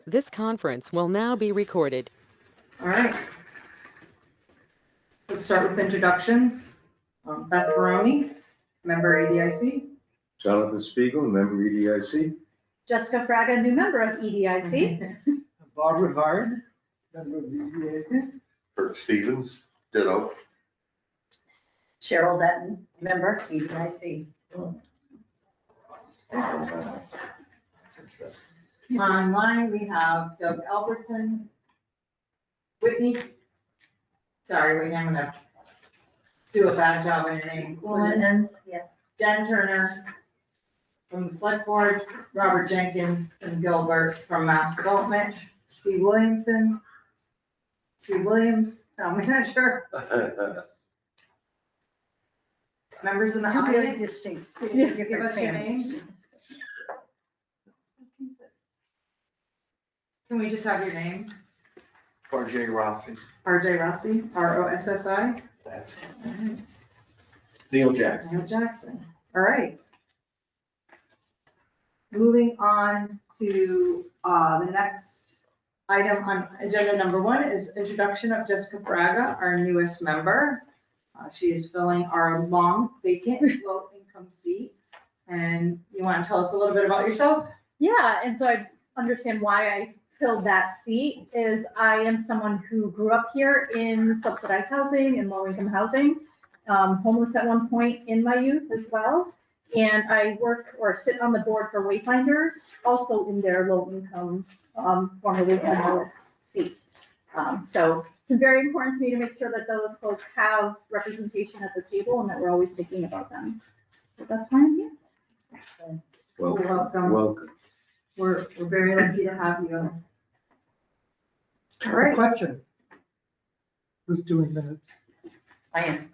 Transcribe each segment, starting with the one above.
This conference will now be recorded. All right. Let's start with introductions. Beth Baroni, member EDIC. Jonathan Spiegel, member EDIC. Jessica Fraga, new member of EDIC. Bob Rivard, member of the EDIC. Kurt Stevens, ditto. Cheryl Dutton, member, EDIC. That's interesting. Online, we have Doug Albertson, Whitney. Sorry, I'm gonna do a bad job on your name. Yeah. Jen Turner from the select boards, Robert Jenkins and Gilbert from Mass Development, Steve Williams, town manager, members in the Two very audience. distinct. Yes, give different us your families. names. Can we just have your name? RJ Rossi. RJ Rossi, ROSSI. That's Neil Jackson. Neil Jackson. All right. Moving on to the next item on agenda number 1 is introduction of Jessica Braga, our newest member. She is filling our long vacant low income seat. And you want to tell us a little bit about yourself? Yeah, and so I understand why I filled that seat is I am someone who grew up here in subsidized housing and low income housing, homeless at one point in my youth as well. And I work or sit on the board for Wayfinders, also in their low income, formerly homeless seat. So it's very important to me to make sure that those folks have representation at the table and that we're always thinking about them. So that's why I'm here. Welcome. Welcome. We're very lucky to have you. All A right, question. Who's doing minutes? I am.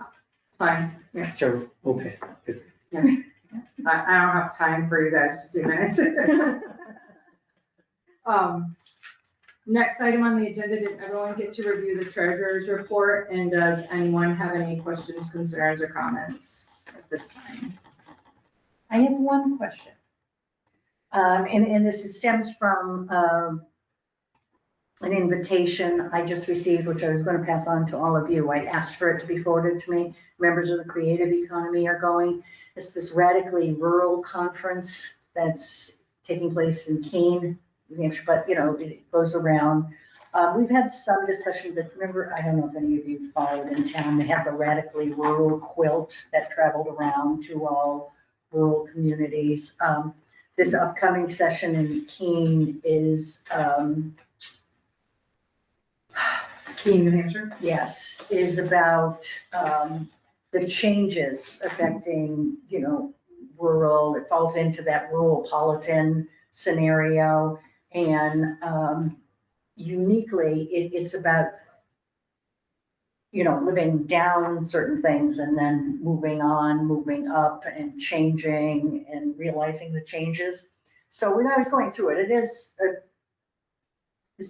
fine. Sure, okay. I don't have time for you guys to do minutes. Next item on the agenda, did everyone get to review the treasurer's report? And does anyone have any questions, concerns, or comments at this time? I have one question. And this stems from an invitation I just received, which I was going to pass on to all of you. I asked for it to be forwarded to me. Members of the creative economy are going. It's this radically rural conference that's taking place in Keene, New Hampshire, but it goes around. We've had some discussion that, remember, I don't know if any of you followed in town, they have the radically rural quilt that traveled around to all rural communities. This upcoming session in Keene is, Keene, New Hampshire? yes, is about the changes affecting, rural, it falls into that rural-politan scenario. And uniquely, it's about, living down certain things and then moving on, moving up and changing and realizing the changes. So when I was going through it, it's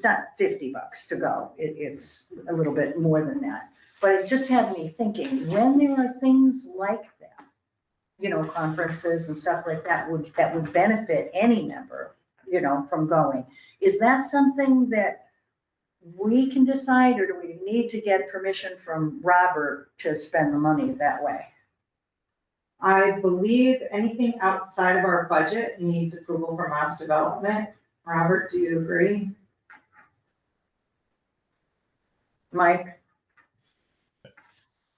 not $50 to go. It's a little bit more than that. But it just had me thinking, when there are things like that, conferences and stuff like that would benefit any member, from going. Is that something that we can decide, or do we need to get permission from Robert to spend the money that way? I believe anything outside of our budget needs approval from Mass Development. Robert, do you agree? Mike?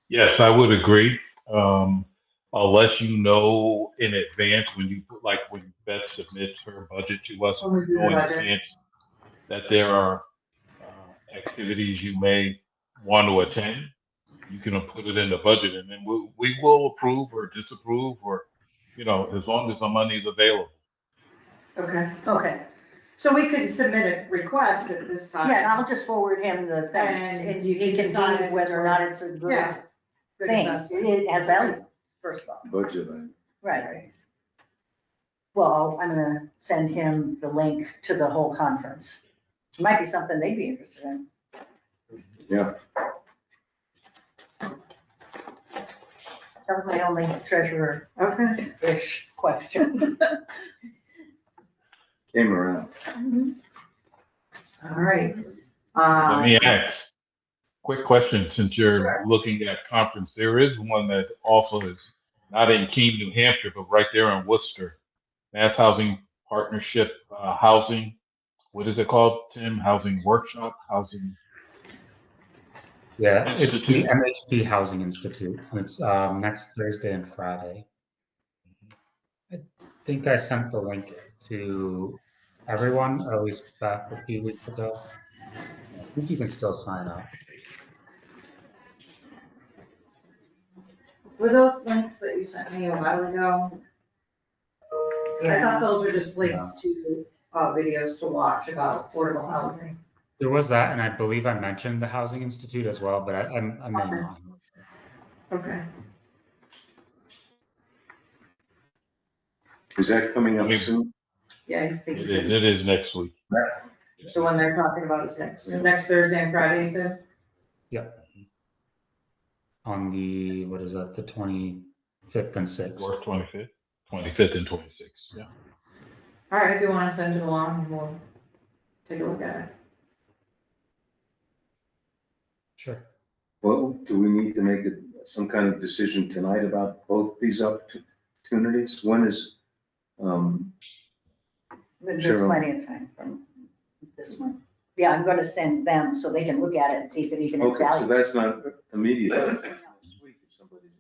Yes, I would agree. Unless you know in advance when Beth submits her budget to us, When we do the know in budget. advance that there are activities you may want to attend, you can put it in the budget, and then we will approve or disapprove, or as long as the money is available. Okay. So we could submit a request at this time. Yeah, and I'll just forward him the things, And and you he can can decide see whether or not it's a good Yeah. Good thing. assessment. It has value, first of all. Budget item. Right. Well, I'm gonna send him the link to the whole conference. It might be something they'd be interested in. Yeah. That was my only treasurer-ish question. Came around. All right. Let me ask, quick question, since you're Sure. looking at conference, there is one that also is not in Keene, New Hampshire, but right there in Worcester. Mass Housing Partnership, Housing, what is it called, Tim? Housing Workshop, Housing Yeah, it's the Institute? MHP Housing Institute. It's next Thursday and Friday. I think I sent the link to everyone, or at least back a few weeks ago. I think you can still sign up. Were those links that you sent me a while ago? I thought those were just links to videos to watch about affordable housing. There was that, and I believe I mentioned the Housing Institute as well, but I may Okay. not. Okay. Is that coming I up mean, soon? Yeah, I think it is next week. the one they're talking about is next Thursday and Friday, you said? Yep. On the, what is that, the 25th and 6th. 4th, 25th, 25th and 26th, yeah. All right, if you want to send it along, we'll take a look at it. Sure. Well, do we need to make some kind of decision tonight about both these opportunities? When is, There's Cheryl. plenty of time from this one. Yeah, I'm gonna send them so they can look at it and see if it even is okay, so valuable. that's not immediate. Next week, if somebody's-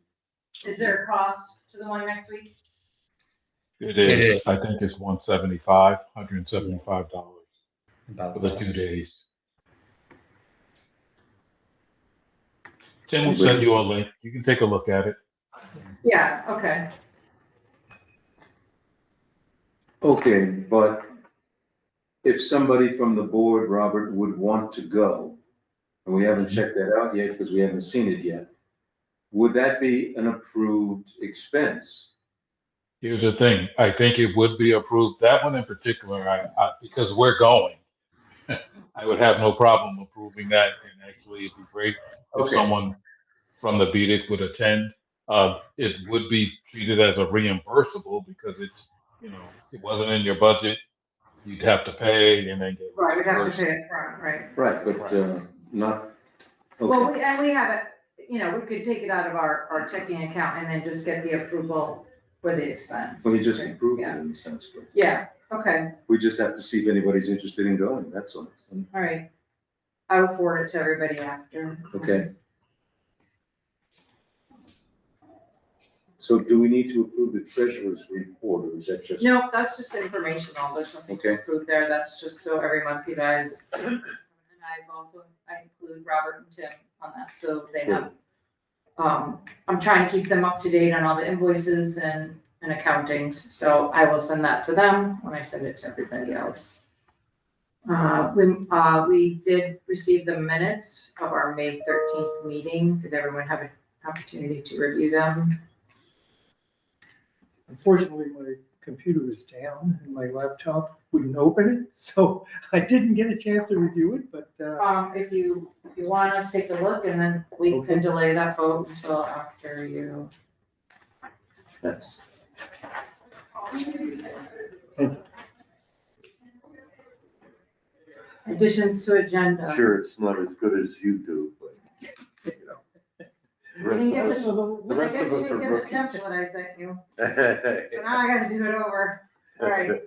Is there a cost to the one next week? It is, I think it's $175 About for the that. 2 days. Tim will send you a link. You can take a look at it. Yeah, okay. Okay, but if somebody from the board, Robert, would want to go, and we haven't checked that out yet because we haven't seen it yet, would that be an approved expense? Here's the thing, I think it would be approved, that one in particular, because we're going. I would have no problem approving that, and actually it'd be great if Okay. someone from the BDIC would attend. It would be treated as a reimbursable because it's, it wasn't in your budget. You'd have to pay and then get Right, we'd have to reimbursed. pay it front, right? Right, but not, Well, okay, we have it, we could take it out of our checking account and then just get the approval for the expense. we just approved it Yeah. in a sense, but Yeah, okay, we just have to see if anybody's interested in going, that's all. all right. I will forward it to everybody after. Okay. So do we need to approve the treasurer's report, or is that just? No, that's just informational, there's nothing to Okay. approve there, that's just so every month you guys, and I include Robert and Tim on that, so they have, I'm trying to keep them up to date on all the invoices and accountings, so I will send that to them when I send it to everybody else. We did receive the minutes of our May 13th meeting, did everyone have an opportunity to review them? Unfortunately, my computer is down and my laptop wouldn't open it, so I didn't get a chance to review it, but, If you want to take a look, and then we Okay. can delay that vote until after you. Steps. Additions to agenda. Sure, it's not as good as you do, but, you know. You didn't get The the, I rest guess of you us didn't are get the rookies. template I sent you, so now I gotta do it over. All right,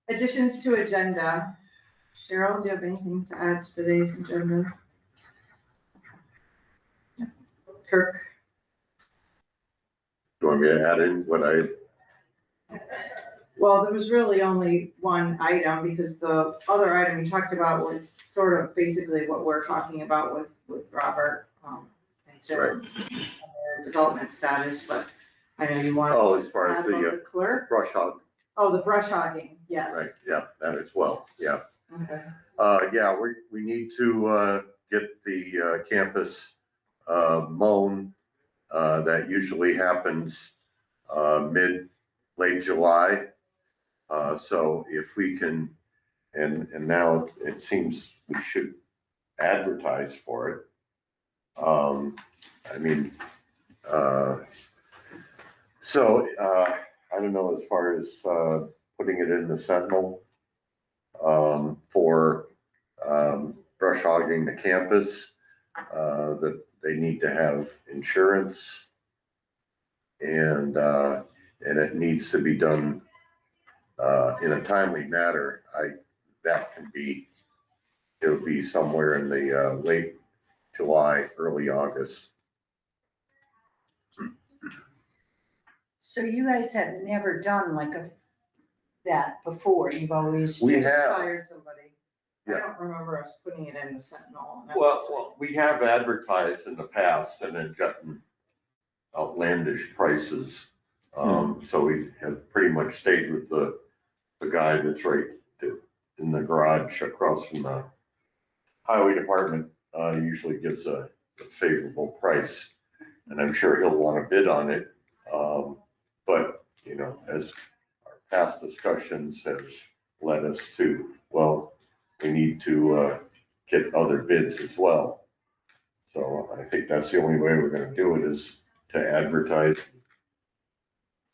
additions to agenda. Cheryl, do you have anything to add to today's agenda? Kirk? Do you want me to add in what I, Well, there was really only one item, because the other item we talked about was sort of basically what we're talking about with Robert. And Tim, Right. their development status, but I know you want. oh, as far to as add about the the clerk? brush hog, Oh, the brush hogging, yes. right, yeah, that as well, yeah. Okay. Yeah, we need to, get the, campus, mown. That usually happens, late July. So if we can, and now it seems we should advertise for it. I mean, so, I don't know, as far as, putting it in the Sentinel, for brush hogging the campus, that they need to have insurance. And it needs to be done, in a timely manner. It'll be somewhere in the, late July, early August. So you guys have never done like that before, you've always. We Just have. Hired somebody. I Yeah. don't remember us putting it in the Sentinel. Well, we have advertised in the past and had gotten outlandish prices. So we have pretty much stayed with the guy that's right in the garage across from the highway department. Usually gives a favorable price, and I'm sure he'll want to bid on it. But, you know, as our past discussions have led us to, well, we need to get other bids as well. So I think that's the only way we're gonna do it, is to advertise.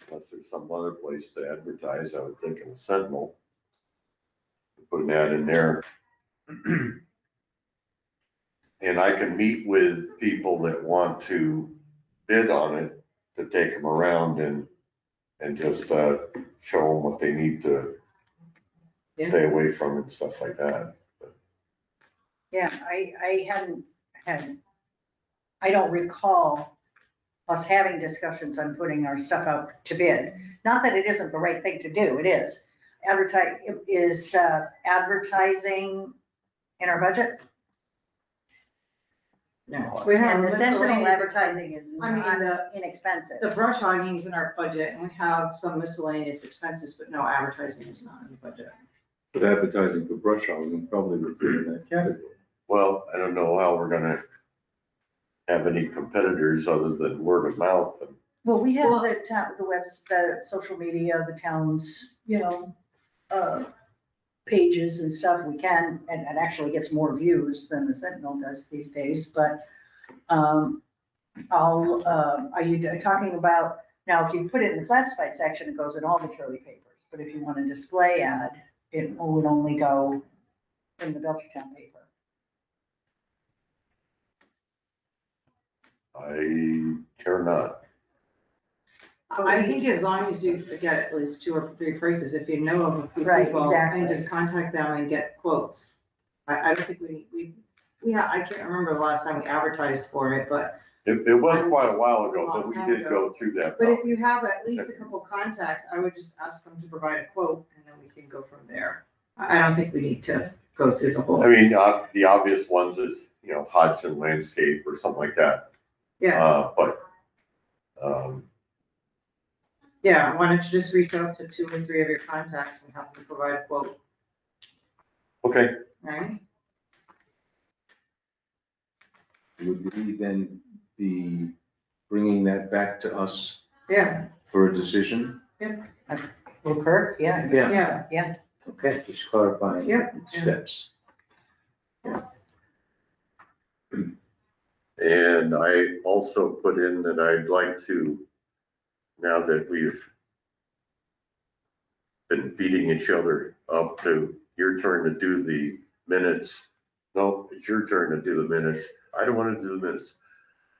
Unless there's some other place to advertise, I would think in the Sentinel. Put an ad in there. And I can meet with people that want to bid on it, to take them around and just show them what they need to stay away from and stuff like that. Yeah, I don't recall us having discussions on putting our stuff out to bid. Not that it isn't the right thing to do, it is. Advertising in our budget? No, we have And the Sentinel miscellaneous advertising is I mean, not inexpensive. The brush hogging is in our budget, and we have some miscellaneous expenses, but no, advertising is not in the budget. But advertising for brush hogging probably would fit in that category. Well, I don't know how we're gonna have any competitors other than word of mouth. Well, we have the social media, the town's, pages and stuff. We can, and it actually gets more views than the Sentinel does these days, but, are you talking about, now, if you put it in the classified section, it goes in all the Shirley papers, but if you want a display ad, it would only go in the Belchertown paper. I care not. I think as long as you get at least 2 or 3 prices, if you know of a few Right, people, exactly. and just contact them and get quotes. I don't think I can't remember the last time we advertised for it, but It was quite a while ago, but we did go through that. if you have at least a couple contacts, I would just ask them to provide a quote, and then we can go from there. I don't think we need to go through the whole. I mean, the obvious ones is, Hodgson Landscape or something like that. Yeah, Yeah, why don't you just reach out to 2 or 3 of your contacts and have them provide a quote, okay. right? Would we then be bringing that back to us Yeah, for a decision? Well, Kirk, yeah. Yeah. Yeah. Okay, just clarifying Yeah. steps. And I also put in that I'd like to, now that we've been beating each other up, to your turn to do the minutes. No, it's your turn to do the minutes. I don't want to do the minutes.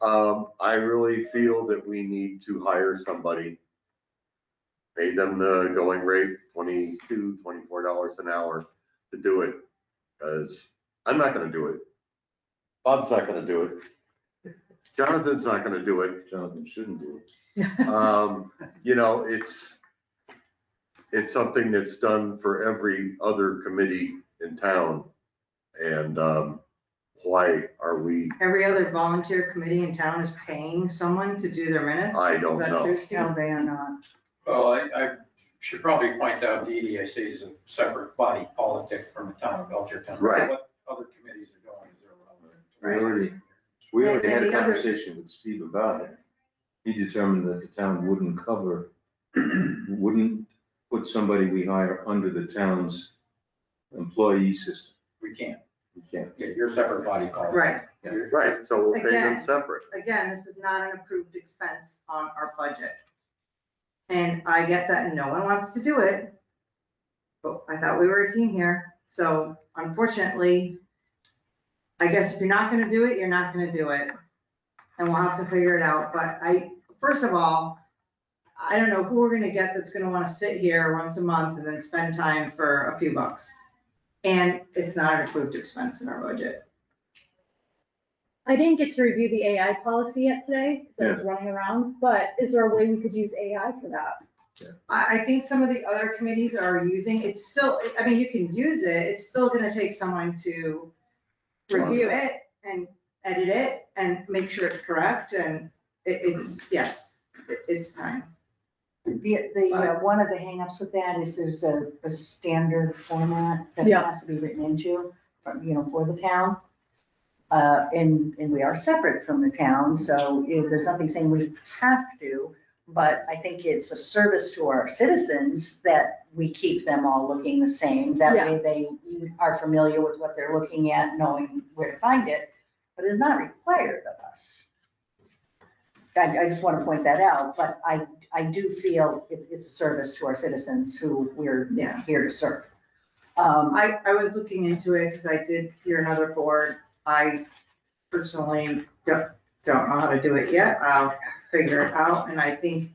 I really feel that we need to hire somebody, pay them the going rate, $22, $24 an hour to do it. Because I'm not going to do it. Bob's not going to do it. Jonathan's not going to do it. Jonathan shouldn't do it. It's something that's done for every other committee in town. And why are we? every other volunteer committee in town is paying someone to do their minutes? I don't Is that know. true, Steve? No, they are not. Well, I should probably point out the EDIC is a separate body politic from the town of Belchertown. Right. What other committees are going is irrelevant. We already had a And the other- conversation with Steve about it. He determined that the town wouldn't put somebody we hire under the town's employee system. We can't. We can't. Yeah, you're a separate body politic. Right, Right, so we'll pay them Again. separate. again, this is not an approved expense on our budget. And I get that no one wants to do it, but I thought we were a team here, So unfortunately, I guess if you're not gonna do it, you're not gonna do it. And we'll have to figure it out, but first of all, I don't know who we're gonna get that's gonna wanna sit here once a month and then spend time for a few bucks. And it's not an approved expense in our budget. I didn't get to review the AI policy yet today, because I was running around, but is there a way we could use AI for that? I think some of the other committees are using, it's still, I mean, you can use it, it's still gonna take someone to review it and edit it and make sure it's correct, and yes, it's time. One of the hangups with that is there's a standard format that Yeah. has to be written into, for the town. And we are separate from the town, so there's nothing saying we have to, but I think it's a service to our citizens that we keep them all looking the same. That way they are familiar with what they're looking at, knowing where to find it, but it's not required of us. I just want to point that out, but I do feel it's a service to our citizens who we're here to serve. I was looking into it because I did hear another board. I personally don't know how to do it yet. I'll figure it out, and I think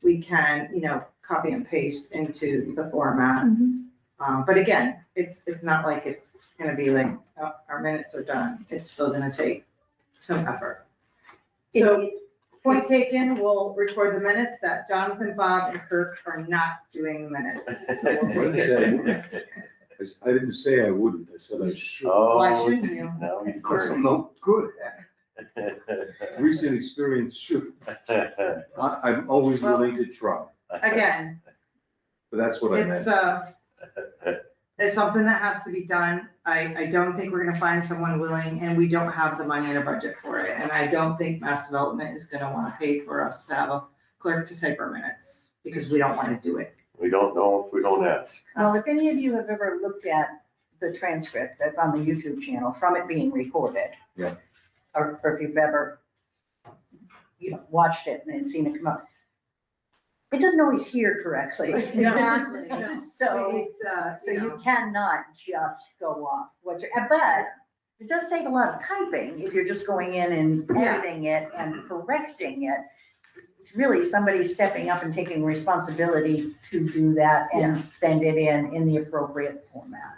we can, copy and paste into the format. But again, it's not like it's gonna be like, oh, our minutes are done. It's still gonna take some effort. So, point taken, we'll record the minutes that Jonathan, Bob, and Kirk are not doing the minutes. So we'll take it. I didn't say I wouldn't, I said I should. Why shouldn't you? No, he's Because I'm not good at it. Recent experience should. I'm always willing to try, Again, but that's what I meant. it's something that has to be done. I don't think we're gonna find someone willing, and we don't have the money in a budget for it. And I don't think Mass Development is gonna wanna pay for us to have a clerk to type our minutes, because we don't wanna do it. We don't know if we don't ask. Well, if any of you have ever looked at the transcript that's on the YouTube channel from it being recorded. Yeah. Or if you've ever, watched it and seen it come up. It doesn't always hear correctly. Exactly. So, so you cannot just go off but it does save a lot of typing if you're just going in and editing it and correcting it. It's really somebody stepping up and taking responsibility to do that and send it in the appropriate format.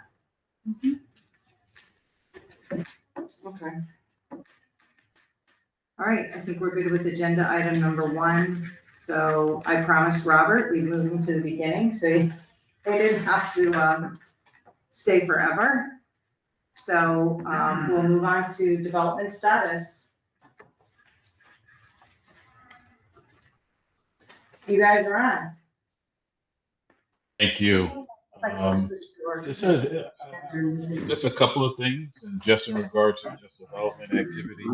Okay. All right, I think we're good with agenda item number 1. So I promised Robert we'd move him to the beginning, so they didn't have to stay forever. So we'll move on to development status. You guys are on. Thank you. Just a couple of things, and just in regards to just development activity.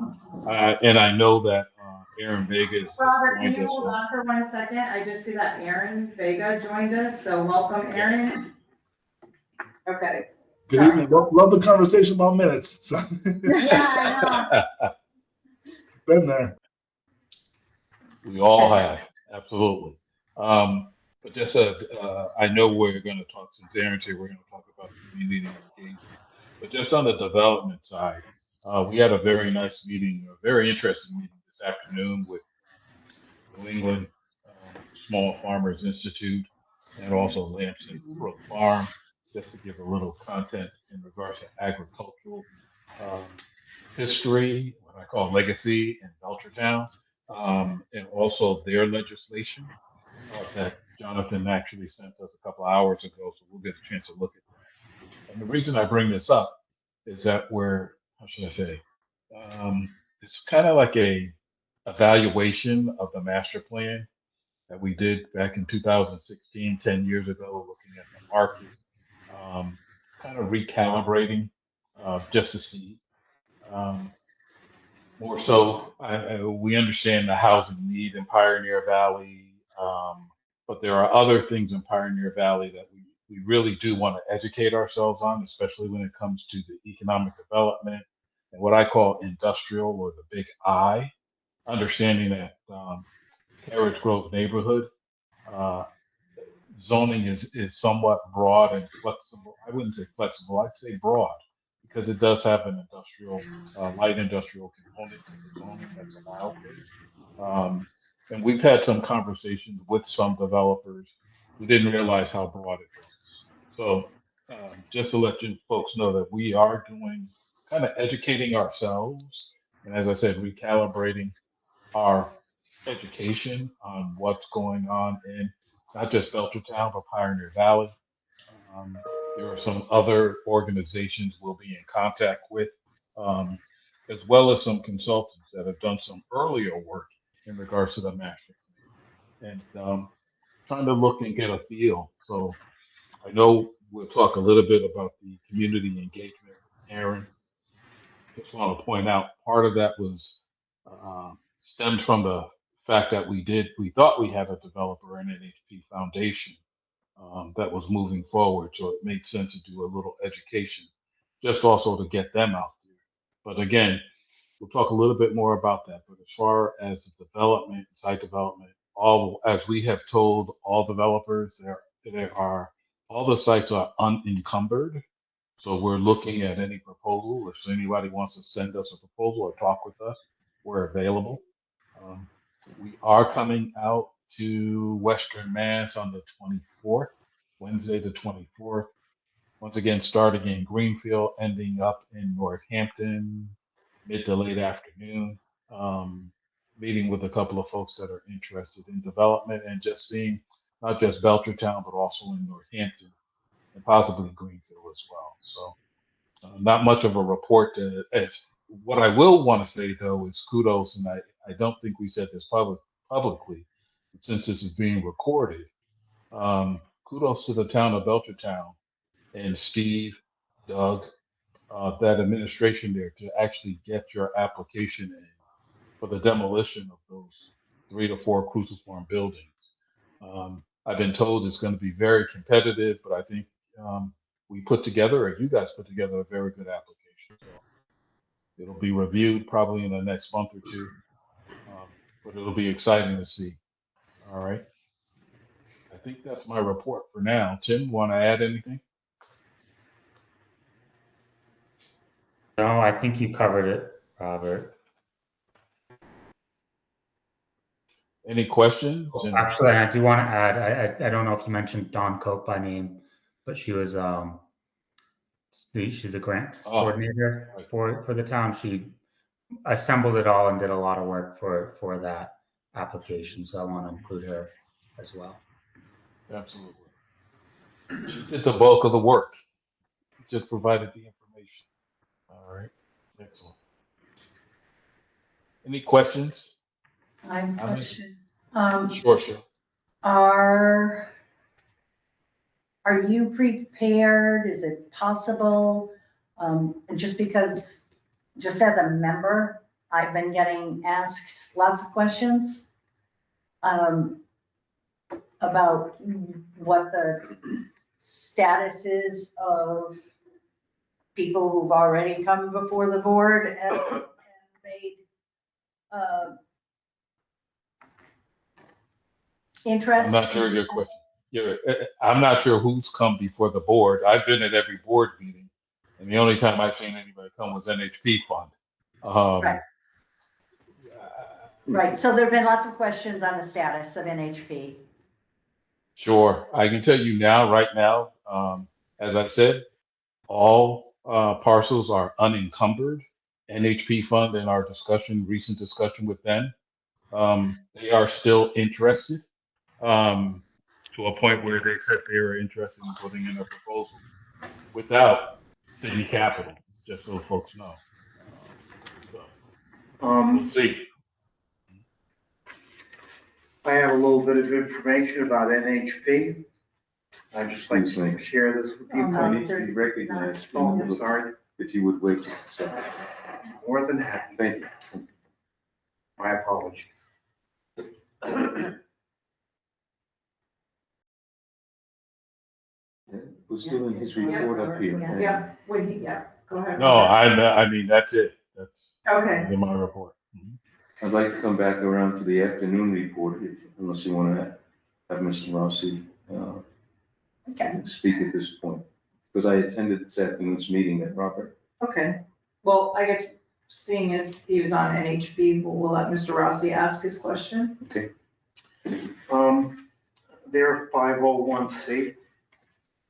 And I know that Aaron Vega is. Robert, can you hold on for 1 second? I just see that Aaron Vega joined us, so welcome, Aaron. Okay. Good evening. Love the conversation about minutes. So. Yeah, I know. Been there. We all have, absolutely. But just, I know we're going to talk, since Aaron's here, we're going to talk about community engagement. But just on the development side, we had a very nice meeting, a very interesting meeting this afternoon with New England Small Farmers Institute and also Lamson Brook Farm, just to give a little content in regards to agricultural history, what I call legacy in Belchertown, and also their legislation that Jonathan actually sent us a couple hours ago, so we'll get a chance to look at that. And the reason I bring this up is that how should I say, it's kind of like a evaluation of the master plan that we did back in 2016, 10 years ago, looking at the market, kind of recalibrating just to see. More so, we understand the housing need in Pioneer Valley, but there are other things in Pioneer Valley that we really do want to educate ourselves on, especially when it comes to the economic development and what I call industrial, or the big I, understanding that Carriage Grove neighborhood, zoning is somewhat broad and flexible. I wouldn't say flexible, I'd say broad, because it does have an industrial, light industrial component to the zoning that's allowed there. And we've had some conversations with some developers who didn't realize how broad it was. So just to let you folks know that we are doing kind of educating ourselves, and as I said, recalibrating our education on what's going on in not just Belchertown, but Pioneer Valley. Um, there are some other organizations we'll be in contact with, um, as well as some consultants that have done some earlier work in regards to the master plan. And trying to look and get a feel. So I know we'll talk a little bit about the community engagement with Aaron. Just want to point out part of that was stemmed from the fact that we thought we had a developer in NHP Foundation that was moving forward. So it made sense to do a little education, just also to get them out there. But again, we'll talk a little bit more about that. But as far as the development, site development, all as we have told all developers, there are all the sites are unencumbered. So we're looking at any proposal. If anybody wants to send us a proposal or talk with us, we're available. Um, we are coming out to Western Mass on the 24th, Wednesday the 24th. Once again, starting in Greenfield, ending up in Northampton, mid to late afternoon. Um, Meeting with a couple of folks that are interested in development and just seeing not just Belchertown, but also in Northampton and possibly Greenfield as well. So not much of a report. What I will want to say though is kudos, and I don't think we said this publicly, but since this is being recorded, kudos to the town of Belchertown and Steve, Doug, that administration there to actually get your application in for the demolition of those 3 to 4 cruciform buildings. I've been told it's going to be very competitive, but I think we put together, or you guys put together, a very good application. So it'll be reviewed probably in the next month or two, but it'll be exciting to see. All right. I think that's my report for now. Tim, want to add anything? No, I think you covered it, Robert. Any questions? Well, actually, I do want to add, I don't know if you mentioned Dawn Cope by name, but she was she's a grant coordinator for the town. She assembled it all and did a lot of work for that application. So I want to include her as well. Absolutely. She did the bulk of the work. Just provided the information. All right. Excellent. Any questions? I have a question. Sure. Are you prepared? Is it possible? Just because, just as a member, I've been getting asked lots of questions about what the status is of people who've already come before the board and made interest. I'm not sure your question. I'm not sure who's come before the board. I've been at every board meeting, and the only time I've seen anybody come was NHP Fund. Right. Right. So there have been lots of questions on the status of NHP. Sure. I can tell you now, right now, as I said, all parcels are unencumbered. NHP Fund in our recent discussion with them, they are still interested to a point where they said they were interested in putting in a proposal without city capital, just so folks know. We'll see. I have a little bit of information about NHP. I'd just like to share this with you. I need to be recognized. Oh, I'm sorry. If you would wait just a second. More than happy. Thank you. My apologies. We're still in his report up here. Yeah, go ahead. No, I mean, that's it. That's Okay. in my report. I'd like to come back around to the afternoon report, unless you want to have Mr. Rossi Okay. speak at this point, because I attended this afternoon's meeting at Robert. Okay, well, I guess seeing as he was on NHB, we'll let Mr. Rossi ask his question. Okay. They're 501c,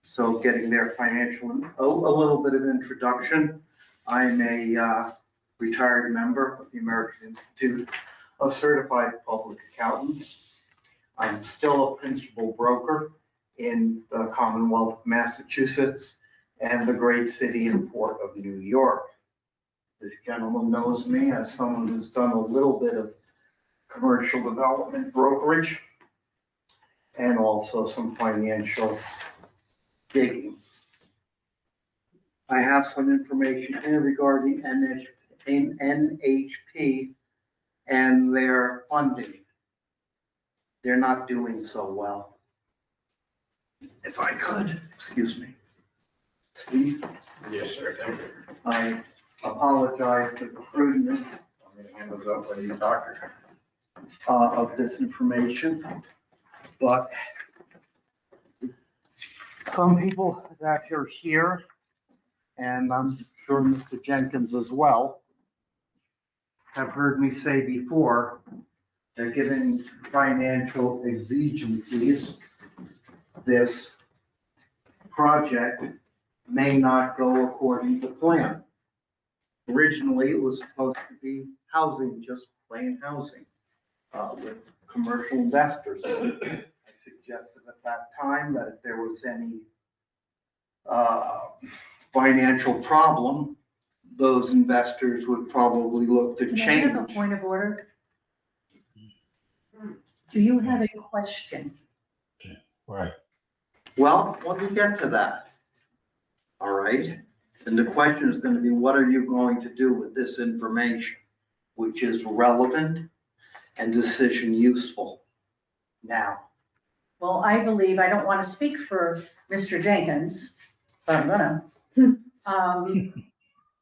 so getting their financial, a little bit of introduction. I'm a retired member of the American Institute of Certified Public Accountants. I'm still a principal broker in the Commonwealth of Massachusetts and the great city and port of New York. This gentleman knows me as someone who's done a little bit of commercial development brokerage and also some financial digging. I have some information here regarding NHP and their funding. They're not doing so well. If I could, excuse me. Steve, Yes, sir. I apologize for the crudeness I'm gonna hand those out when you talk. of this information, but some people that are here, and I'm sure Mr. Jenkins as well, have heard me say before that given financial exigencies, this project may not go according to plan. Originally, it was supposed to be housing, just plain housing, with commercial investors. I suggested at that time that if there was any financial problem, those investors would probably look to Can I have a change. point of order? Do you have a question? Right. Well, let me get to that. All right, and the question is gonna be, what are you going to do with this information, which is relevant and decision useful now? Well, I believe, I don't want to speak for Mr. Jenkins, but I'm gonna.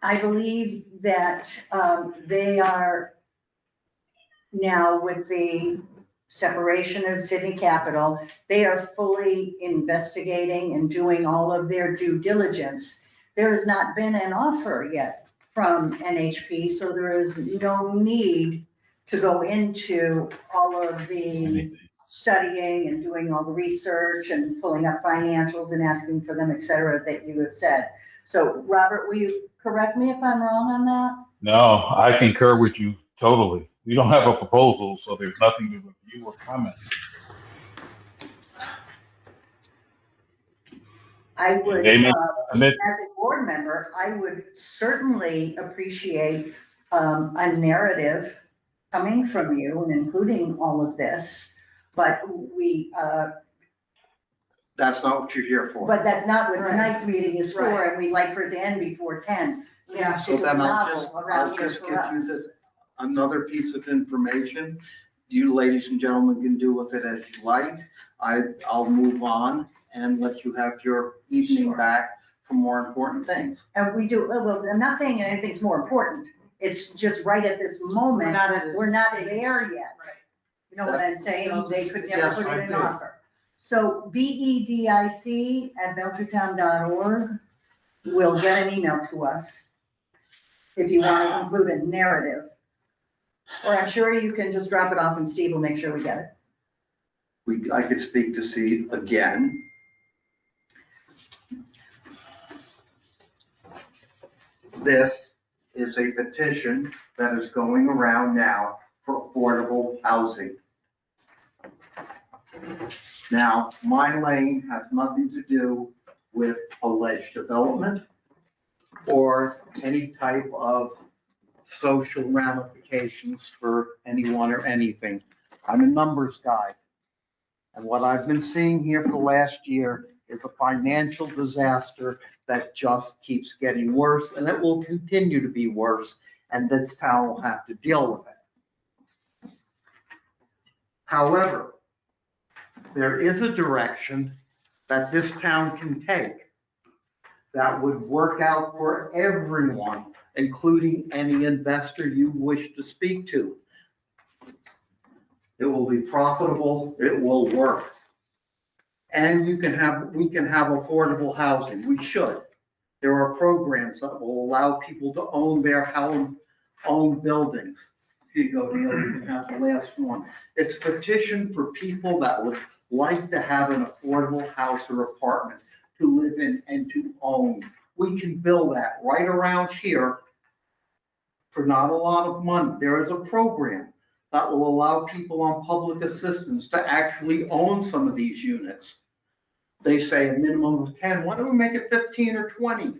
I believe that they are now with the separation of city capital, they are fully investigating and doing all of their due diligence. There has not been an offer yet from NHP, so there is no need to go into all of the studying and doing all the research and pulling up financials and asking for them, et cetera, that you have said. So Robert, will you correct me if I'm wrong on that? No, I concur with you totally. We don't have a proposal, so there's nothing to review or comment. I would, They may submit. as a board member, I would certainly appreciate a narrative coming from you and including all of this. But That's not what you're here for. but that's not what Right. tonight's meeting is for, Right. and we'd like for it to end before 10. You know, So this is then novel around I'll here just for give you us. this, another piece of information. You ladies and gentlemen can do with it as you like. I'll move on and let you have your evening back for more important things. And we do, well, I'm not saying anything's more important. It's just right at this moment, we're not there yet. Right. You know what I'm saying? They could never Yes, put I in an do. offer. So BEDIC@belchertown.org will get an email to us if you want to include a narrative. Or I'm sure you can just drop it off and Steve will make sure we get it. I could speak to Steve again. This is a petition that is going around now for affordable housing. Now, my lane has nothing to do with alleged development or any type of social ramifications for anyone or anything. I'm a numbers guy. And what I've been seeing here for the last year is a financial disaster that just keeps getting worse, and it will continue to be worse, and this town will have to deal with it. However, there is a direction that this town can take that would work out for everyone, including any investor you wish to speak to. It will be profitable, it will work. And we can have affordable housing. We should. There are programs that will allow people to own their own buildings. Here you go, Neil, you can have the last one. It's a petition for people that would like to have an affordable house or apartment to live in and to own. We can build that right around here for not a lot of money. There is a program that will allow people on public assistance to actually own some of these units. They say a minimum of 10. Why don't we make it 15 or 20?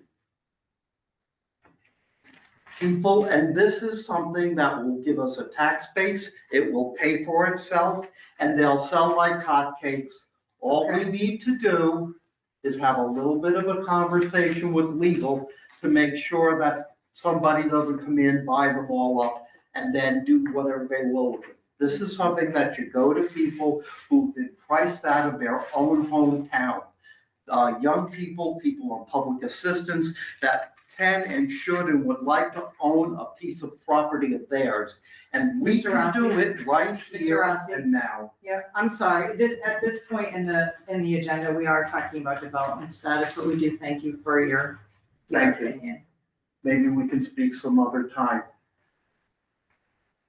People, and this is something that will give us a tax base. It will pay for itself, and they'll sell like hotcakes. All we need to do is have a little bit of a conversation with legal to make sure that somebody doesn't come in, buy them all up, and then do whatever they will with it. This is something that should go to people who've been priced out of their own hometown. Young people, people on public assistance that can and should and would like to own a piece of property of theirs. And we Mr. can do Rossi? it right Mr. here Rossi? and now. Yeah, I'm sorry, at this point in the agenda, we are talking about development status, but we do thank you for your Thank you. opinion. Maybe we can speak some other time.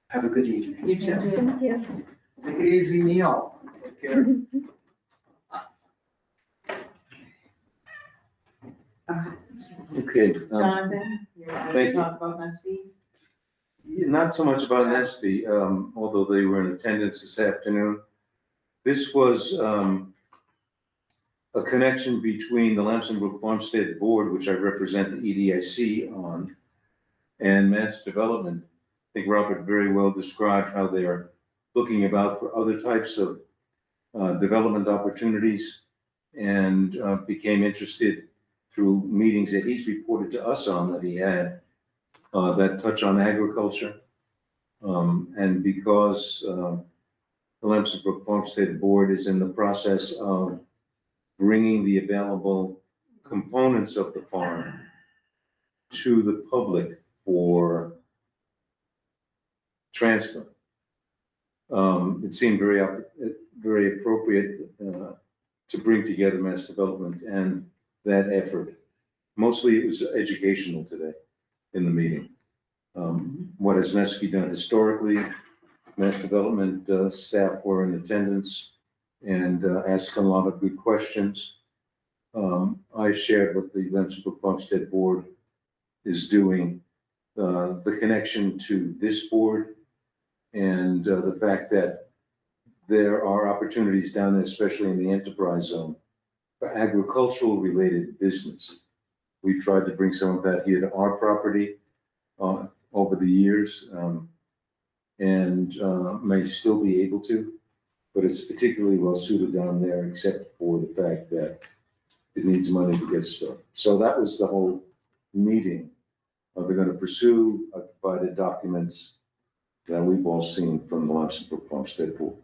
Have a good evening. You too. Thank you. Take it easy, Neil. Take care. Okay. Jonathan, you want to Thank you. talk about Nesby? Not so much about Nesby, although they were in attendance this afternoon. This was a connection between the Lamson Brook Farmstead Board, which I represent the EDIC on, and Mass Development. I think Robert very well described how they are looking about for other types of development opportunities, and became interested through meetings that he's reported to us on that he had that touch on agriculture. And because the Lamson Brook Farmstead Board is in the process of bringing the available components of the farm to the public for transfer, it seemed very appropriate to bring together Mass Development and that effort. Mostly it was educational today in the meeting. What has Nesky done historically? Mass Development staff were in attendance and asked a lot of good questions. I shared what the Lamson Brook Farmstead Board is doing, the connection to this board, and the fact that there are opportunities down there, especially in the enterprise zone, for agricultural related business. We've tried to bring some of that here to our property over the years, and may still be able to, but it's particularly well suited down there, except for the fact that it needs money to get started. So that was the whole meeting. They're going to pursue provided documents that we've all seen from the Lamson Brook Farmstead Board.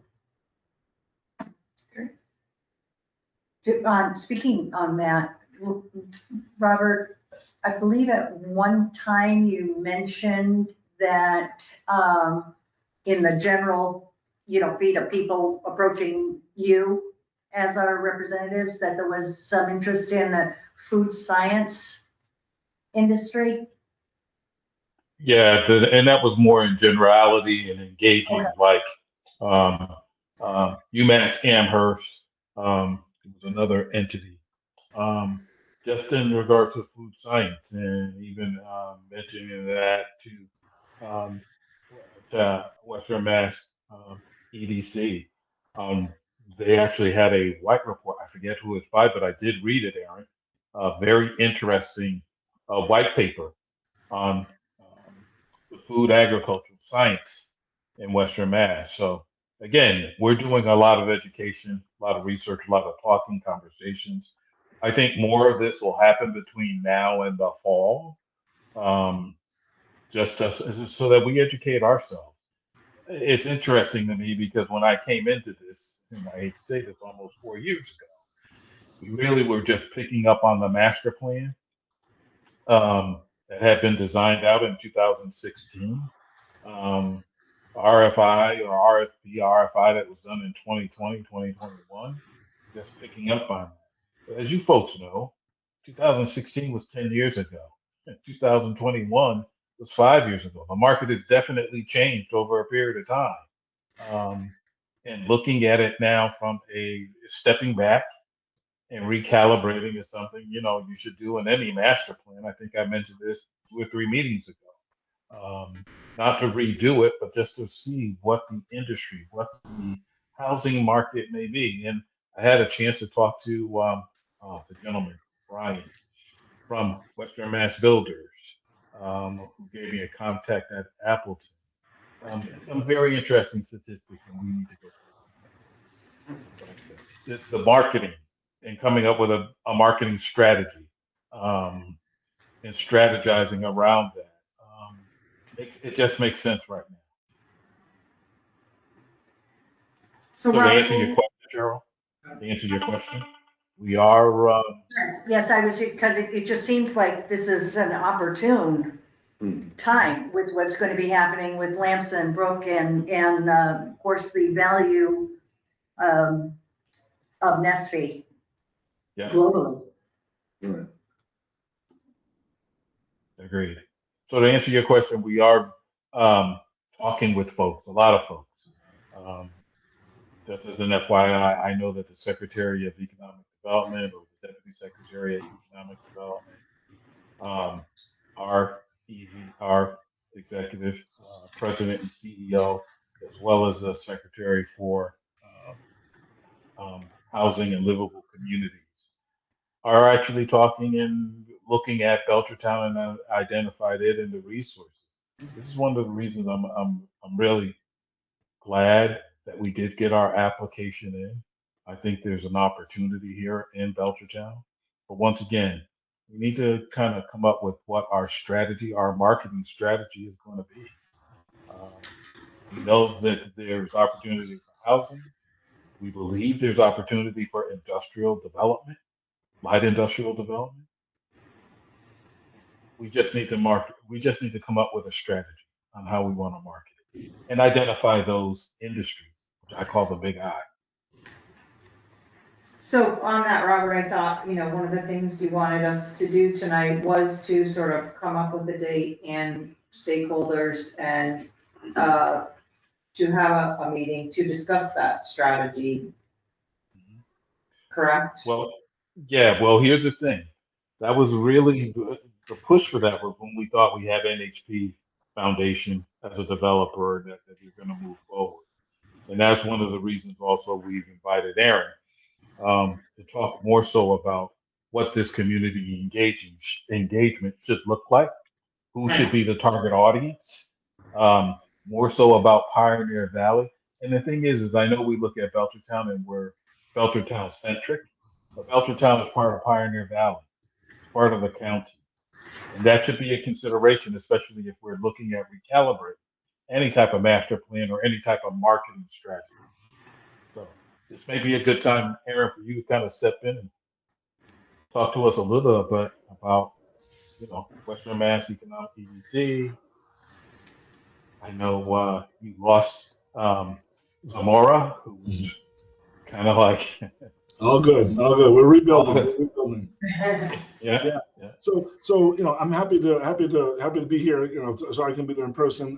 Speaking on that, Robert, I believe at one time you mentioned that in the general, feed of people approaching you as our representatives, that there was some interest in the food science industry. Yeah, and that was more in generality and engaging, Okay. like UMass Amherst, it was another entity, just in regard to food science, and even mentioning that to Western Mass EDC. They actually had a white report. I forget who it's by, but I did read it, Aaron. A very interesting white paper on the food agricultural science in Western Mass. So again, we're doing a lot of education, a lot of research, a lot of talking conversations. I think more of this will happen between now and the fall, just so that we educate ourselves. It's interesting to me because when I came into this, and I hate to say this, almost 4 years ago, we really were just picking up on the master plan that had been designed out in 2016. RFI or RFP, RFI that was done in 2020, 2021. just picking up on that. But as you folks know, 2016 was 10 years ago, and 2021 was 5 years ago. The market has definitely changed over a period of time. Um, and looking at it now from a stepping back and recalibrating is something, you should do in any master plan. I think I mentioned this 2 or 3 meetings ago. Not to redo it, but just to see what the industry, what the housing market may be. And I had a chance to talk to the gentleman, Brian, from Western Mass Builders, who gave me a contact at Appleton. Some very interesting statistics, and we need to go through. But the marketing and coming up with a marketing strategy, and strategizing around that, it just makes sense right now. So So to Robert, answer your question, Cheryl, to answer your question, we are, Yes, I was, because it just seems like this is an opportune time with what's going to be happening with Lamson, Brook, and of course, the value of Nestle yeah, globally. Right. agreed. So to answer your question, we are talking with folks, a lot of folks. Um, just as an FYI, I know that the Secretary of Economic Development or the Deputy Secretary of Economic Development, our our executive president and CEO, as well as the Secretary for Housing and Livable Communities, are actually talking and looking at Belchertown and identified it and the resources. This is one of the reasons I'm really glad that we did get our application in. I think there's an opportunity here in Belchertown. But once again, we need to kind of come up with what our strategy, our marketing strategy is going to be. We know that there's opportunity for housing. We believe there's opportunity for industrial development, light industrial development. We just need to we just need to come up with a strategy on how we want to market it and identify those industries, which I call the big I. So on that, Robert, I thought, one of the things you wanted us to do tonight was to sort of come up with a date and stakeholders and to have a meeting to discuss that strategy, correct? Well, yeah, well, here's the thing. That was really the push for that was when we thought we had NHP Foundation as a developer that you're going to move forward. And that's one of the reasons also we've invited Aaron to talk more so about what this community engagement should look like, who should be the target audience, more so about Pioneer Valley. And the thing is I know we look at Belchertown and we're Belchertown centric, but Belchertown is part of Pioneer Valley. It's part of the county. And that should be a consideration, especially if we're looking at recalibrate any type of master plan or any type of marketing strategy. So this may be a good time, Aaron, for you to kind of step in and talk to us a little bit about, Western Mass Economic EDC. I know you lost Zamora, who was kind of like All good, all good. We're rebuilding. We're rebuilding. yeah. So I'm happy to be here. So I can be there in person.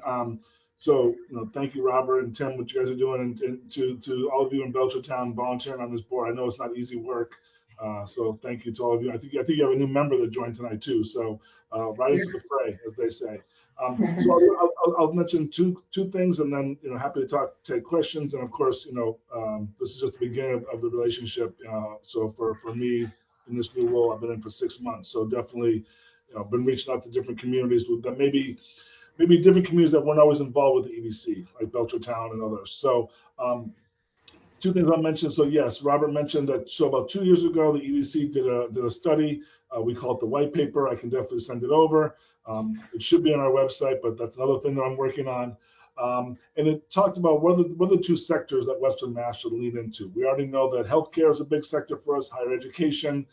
Thank you, Robert and Tim, what you guys are doing, and to all of you in Belchertown volunteering on this board. I know it's not easy work. So thank you to all of you. I think you have a new member that joined tonight too. So right into the fray, as they say. So I'll mention two things, and then happy to take questions. And of course, this is just the beginning of the relationship. So for me in this new role, I've been in for 6 months. So definitely, been reaching out to different communities that maybe different communities that weren't always involved with the EDC, like Belchertown and others. So. Two things I'll mention. So yes, Robert mentioned that. So about 2 years ago, the EDC did a study. We call it the white paper. I can definitely send it over. It should be on our website, but that's another thing that I'm working on. And it talked about what are the two sectors that Western Mass should lean into. We already know that healthcare is a big sector for us, higher education,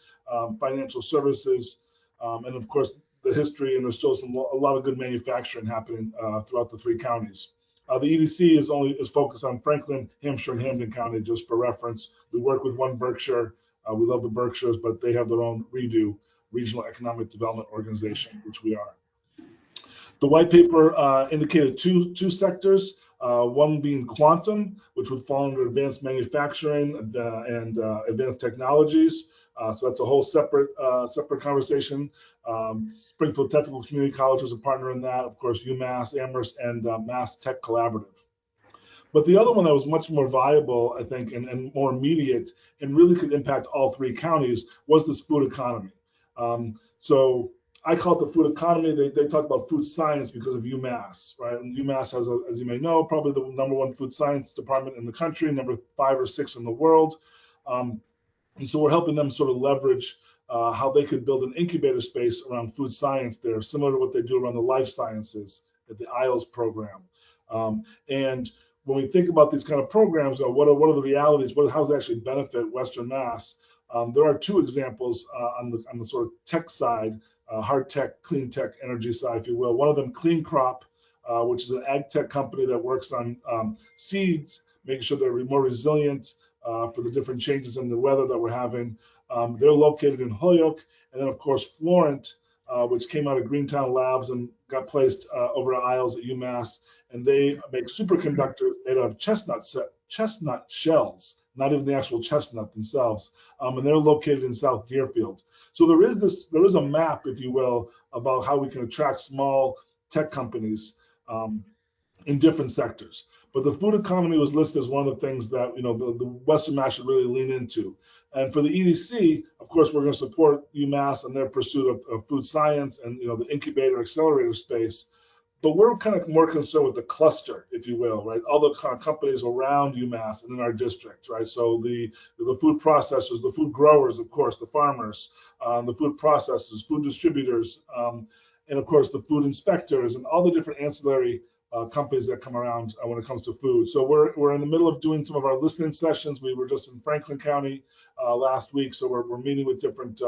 financial services, and of course the history. And there's still a lot of good manufacturing happening throughout the 3 counties. The EDC is focused on Franklin, Hampshire, and Hampden County, just for reference. We work with one Berkshire. We love the Berkshires, but they have their own REDO, Regional Economic Development Organization, which we are. The white paper indicated two sectors, one being quantum, which would fall under advanced manufacturing and advanced technologies. So that's a whole separate conversation. Springfield Technical Community College is a partner in that. Of course, UMass, Amherst, and Mass Tech Collaborative. But the other one that was much more viable, I think, and more immediate, and really could impact all three counties was this food economy. So I call it the food economy. They talk about food science because of UMass, right? And UMass has, as you may know, probably the #1 food science department in the country, number 5 or 6 in the world. And so we're helping them sort of leverage how they could build an incubator space around food science there, similar to what they do around the life sciences at the IELTS program. And when we think about these kind of programs, what are the realities? How does it actually benefit Western Mass? There are 2 examples on the sort of tech side, hard tech, clean tech, energy side, if you will. One of them, Clean Crop, which is an ag tech company that works on seeds, making sure they're more resilient for the different changes in the weather that we're having. They're located in Holyoke. And then, of course, Florent, which came out of Greentown Labs and got placed over at IELTS at UMass. And they make superconductors made out of chestnut shells, not even the actual chestnut themselves. And they're located in South Deerfield. So there is a map, if you will, about how we can attract small tech companies in different sectors. But the food economy was listed as one of the things that the Western Mass should really lean into. And for the EDC, of course, we're going to support UMass in their pursuit of food science and the incubator accelerator space. But we're kind of more concerned with the cluster, if you will, right? All the kind of companies around UMass and in our district, right? So the food processors, the food growers, of course, the farmers, the food processors, food distributors, and of course the food inspectors and all the different ancillary companies that come around when it comes to food. So we're in the middle of doing some of our listening sessions. We were just in Franklin County last week, so we're meeting with different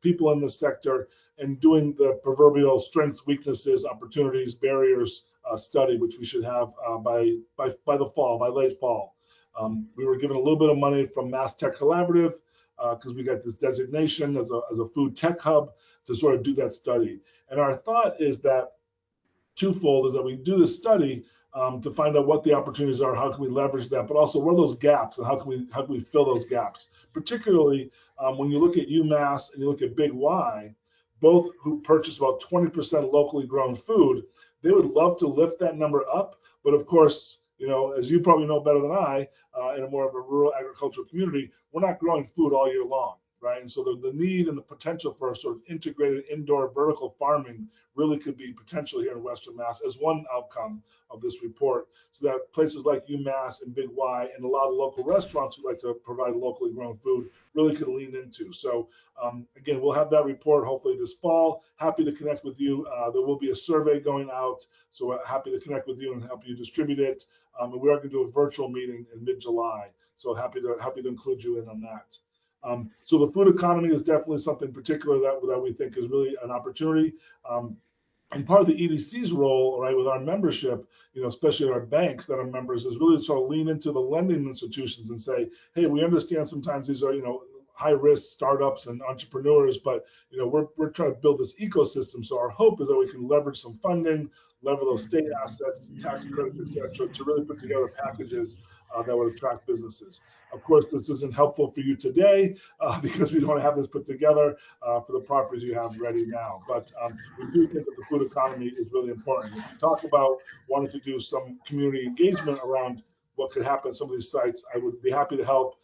people in this sector and doing the proverbial strengths, weaknesses, opportunities, barriers study, which we should have by the fall, by late fall. We were given a little bit of money from Mass Tech Collaborative because we got this designation as a food tech hub to sort of do that study. And our thought is that twofold is that we do this study to find out what the opportunities are, how can we leverage that, but also what are those gaps and how can we fill those gaps, particularly when you look at UMass and you look at Big Y, both who purchase about 20% locally grown food. They would love to lift that number up, but of course, as you probably know better than I, in a more of a rural agricultural community, we're not growing food all year long. Right. And so the need and the potential for sort of integrated indoor vertical farming really could be potential here in Western Mass as one outcome of this report. So that places like UMass and Big Y and a lot of local restaurants who like to provide locally grown food really could lean into. So again, we'll have that report hopefully this fall. Happy to connect with you. There will be a survey going out. So we're happy to connect with you and help you distribute it. And we are going to do a virtual meeting in mid-July. So happy to include you in on that. So the food economy is definitely something particular that we think is really an opportunity. And part of the EDC's role, right, with our membership, especially our banks that are members, is really to sort of lean into the lending institutions and say, hey, we understand sometimes these are, high risk startups and entrepreneurs, but we're trying to build this ecosystem. So our hope is that we can leverage some funding, leverage those state assets, tax credits, et cetera, to really put together packages that would attract businesses. Of course, this isn't helpful for you today because we don't have this put together for the properties you have ready now. But we do think that the food economy is really important. If you talk about wanting to do some community engagement around what could happen at some of these sites, I would be happy to help.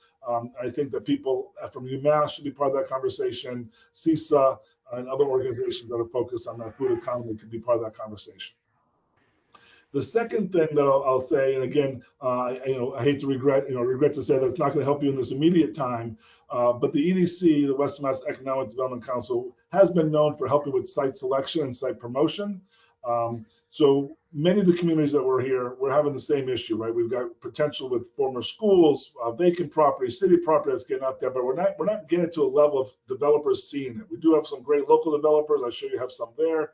I think that people from UMass should be part of that conversation. CISA and other organizations that are focused on that food economy could be part of that conversation. The second thing that I'll say, and again, I hate to regret to say that it's not going to help you in this immediate time, but the EDC, the Western Mass Economic Development Council, has been known for helping with site selection and site promotion. So many of the communities that we're here, we're having the same issue, right? We've got potential with former schools, vacant property, city property that's getting out there, but we're not getting to a level of developers seeing it. We do have some great local developers. I'm sure you have some there.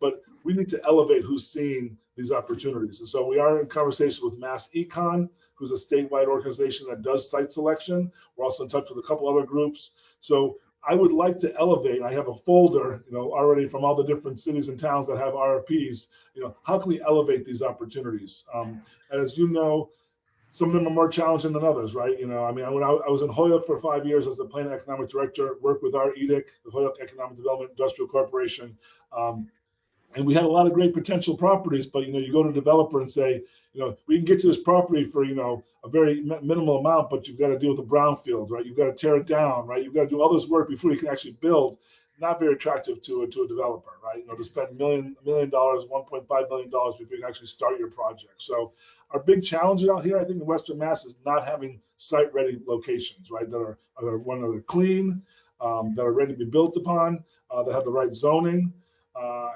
But we need to elevate who's seeing these opportunities. And so we are in conversation with Mass Econ, who's a statewide organization that does site selection. We're also in touch with a couple other groups. So I would like to elevate. I have a folder, already from all the different cities and towns that have RFPs. How can we elevate these opportunities? And as you know, some of them are more challenging than others, right? When I was in Holyoke for 5 years as the planning economic director, worked with our EDIC, the Holyoke Economic Development Industrial Corporation. And we had a lot of great potential properties, but you go to a developer and say, we can get you this property for a very minimal amount, but you've got to deal with the brownfield, right? You've got to tear it down, right? You've got to do all this work before you can actually build. Not very attractive to a developer, right? To spend $1 million, $1.5 million before you can actually start your project. So our big challenge out here, I think, in Western Mass is not having site-ready locations, right? That are clean, that are ready to be built upon, that have the right zoning.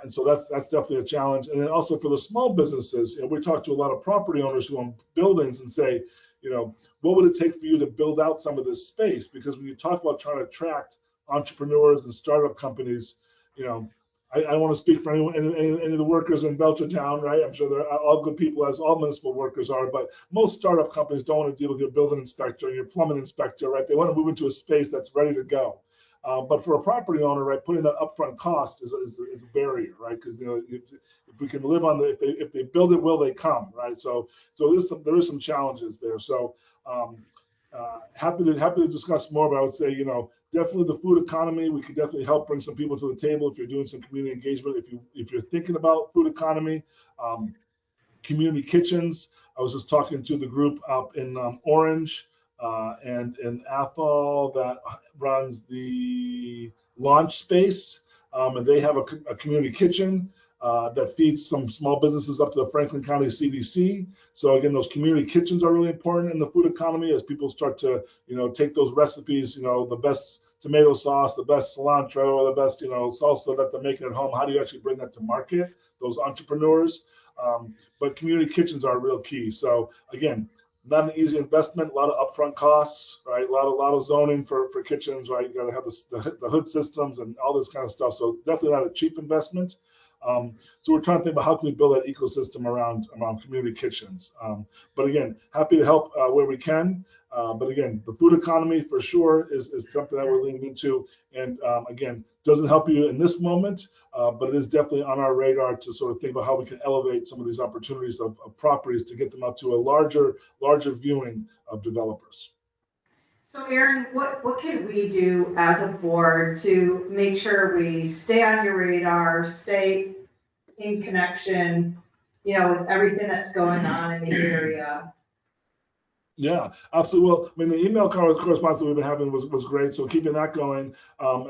And so that's definitely a challenge. And then also for the small businesses, we talk to a lot of property owners who own buildings and say, what would it take for you to build out some of this space? Because when you talk about trying to attract entrepreneurs and startup companies, I don't want to speak for anyone, any of the workers in Belchertown, right? I'm sure they're all good people, as all municipal workers are, but most startup companies don't want to deal with your building inspector and your plumbing inspector, right? They want to move into a space that's ready to go. But for a property owner, right, putting that upfront cost is a barrier, right? Because if we can live on if they build it, will they come, right? So there is some challenges there. So happy to discuss more. But I would say definitely the food economy. We could definitely help bring some people to the table if you're doing some community engagement. If you're thinking about food economy, community kitchens. I was just talking to the group up in Orange. And Athol that runs the launch space, and they have a community kitchen that feeds some small businesses up to the Franklin County CDC. So again, those community kitchens are really important in the food economy as people start to take those recipes, the best tomato sauce, the best cilantro, or the best salsa that they're making at home. How do you actually bring that to market? Those entrepreneurs, but community kitchens are real key. So again, not an easy investment, a lot of upfront costs, right? A lot of zoning for kitchens, right? You got to have the hood systems and all this kind of stuff. So definitely not a cheap investment. So we're trying to think about how can we build that ecosystem around community kitchens. But again, happy to help where we can. But again, the food economy for sure is something that we're leaning into. And again, doesn't help you in this moment, but it is definitely on our radar to sort of think about how we can elevate some of these opportunities of properties to get them out to a larger viewing of developers. So Aaron, what can we do as a board to make sure we stay on your radar, stay in connection, with everything that's going on in the area? Yeah, absolutely. Well, I mean, the email correspondence that we've been having was great. So keeping that going.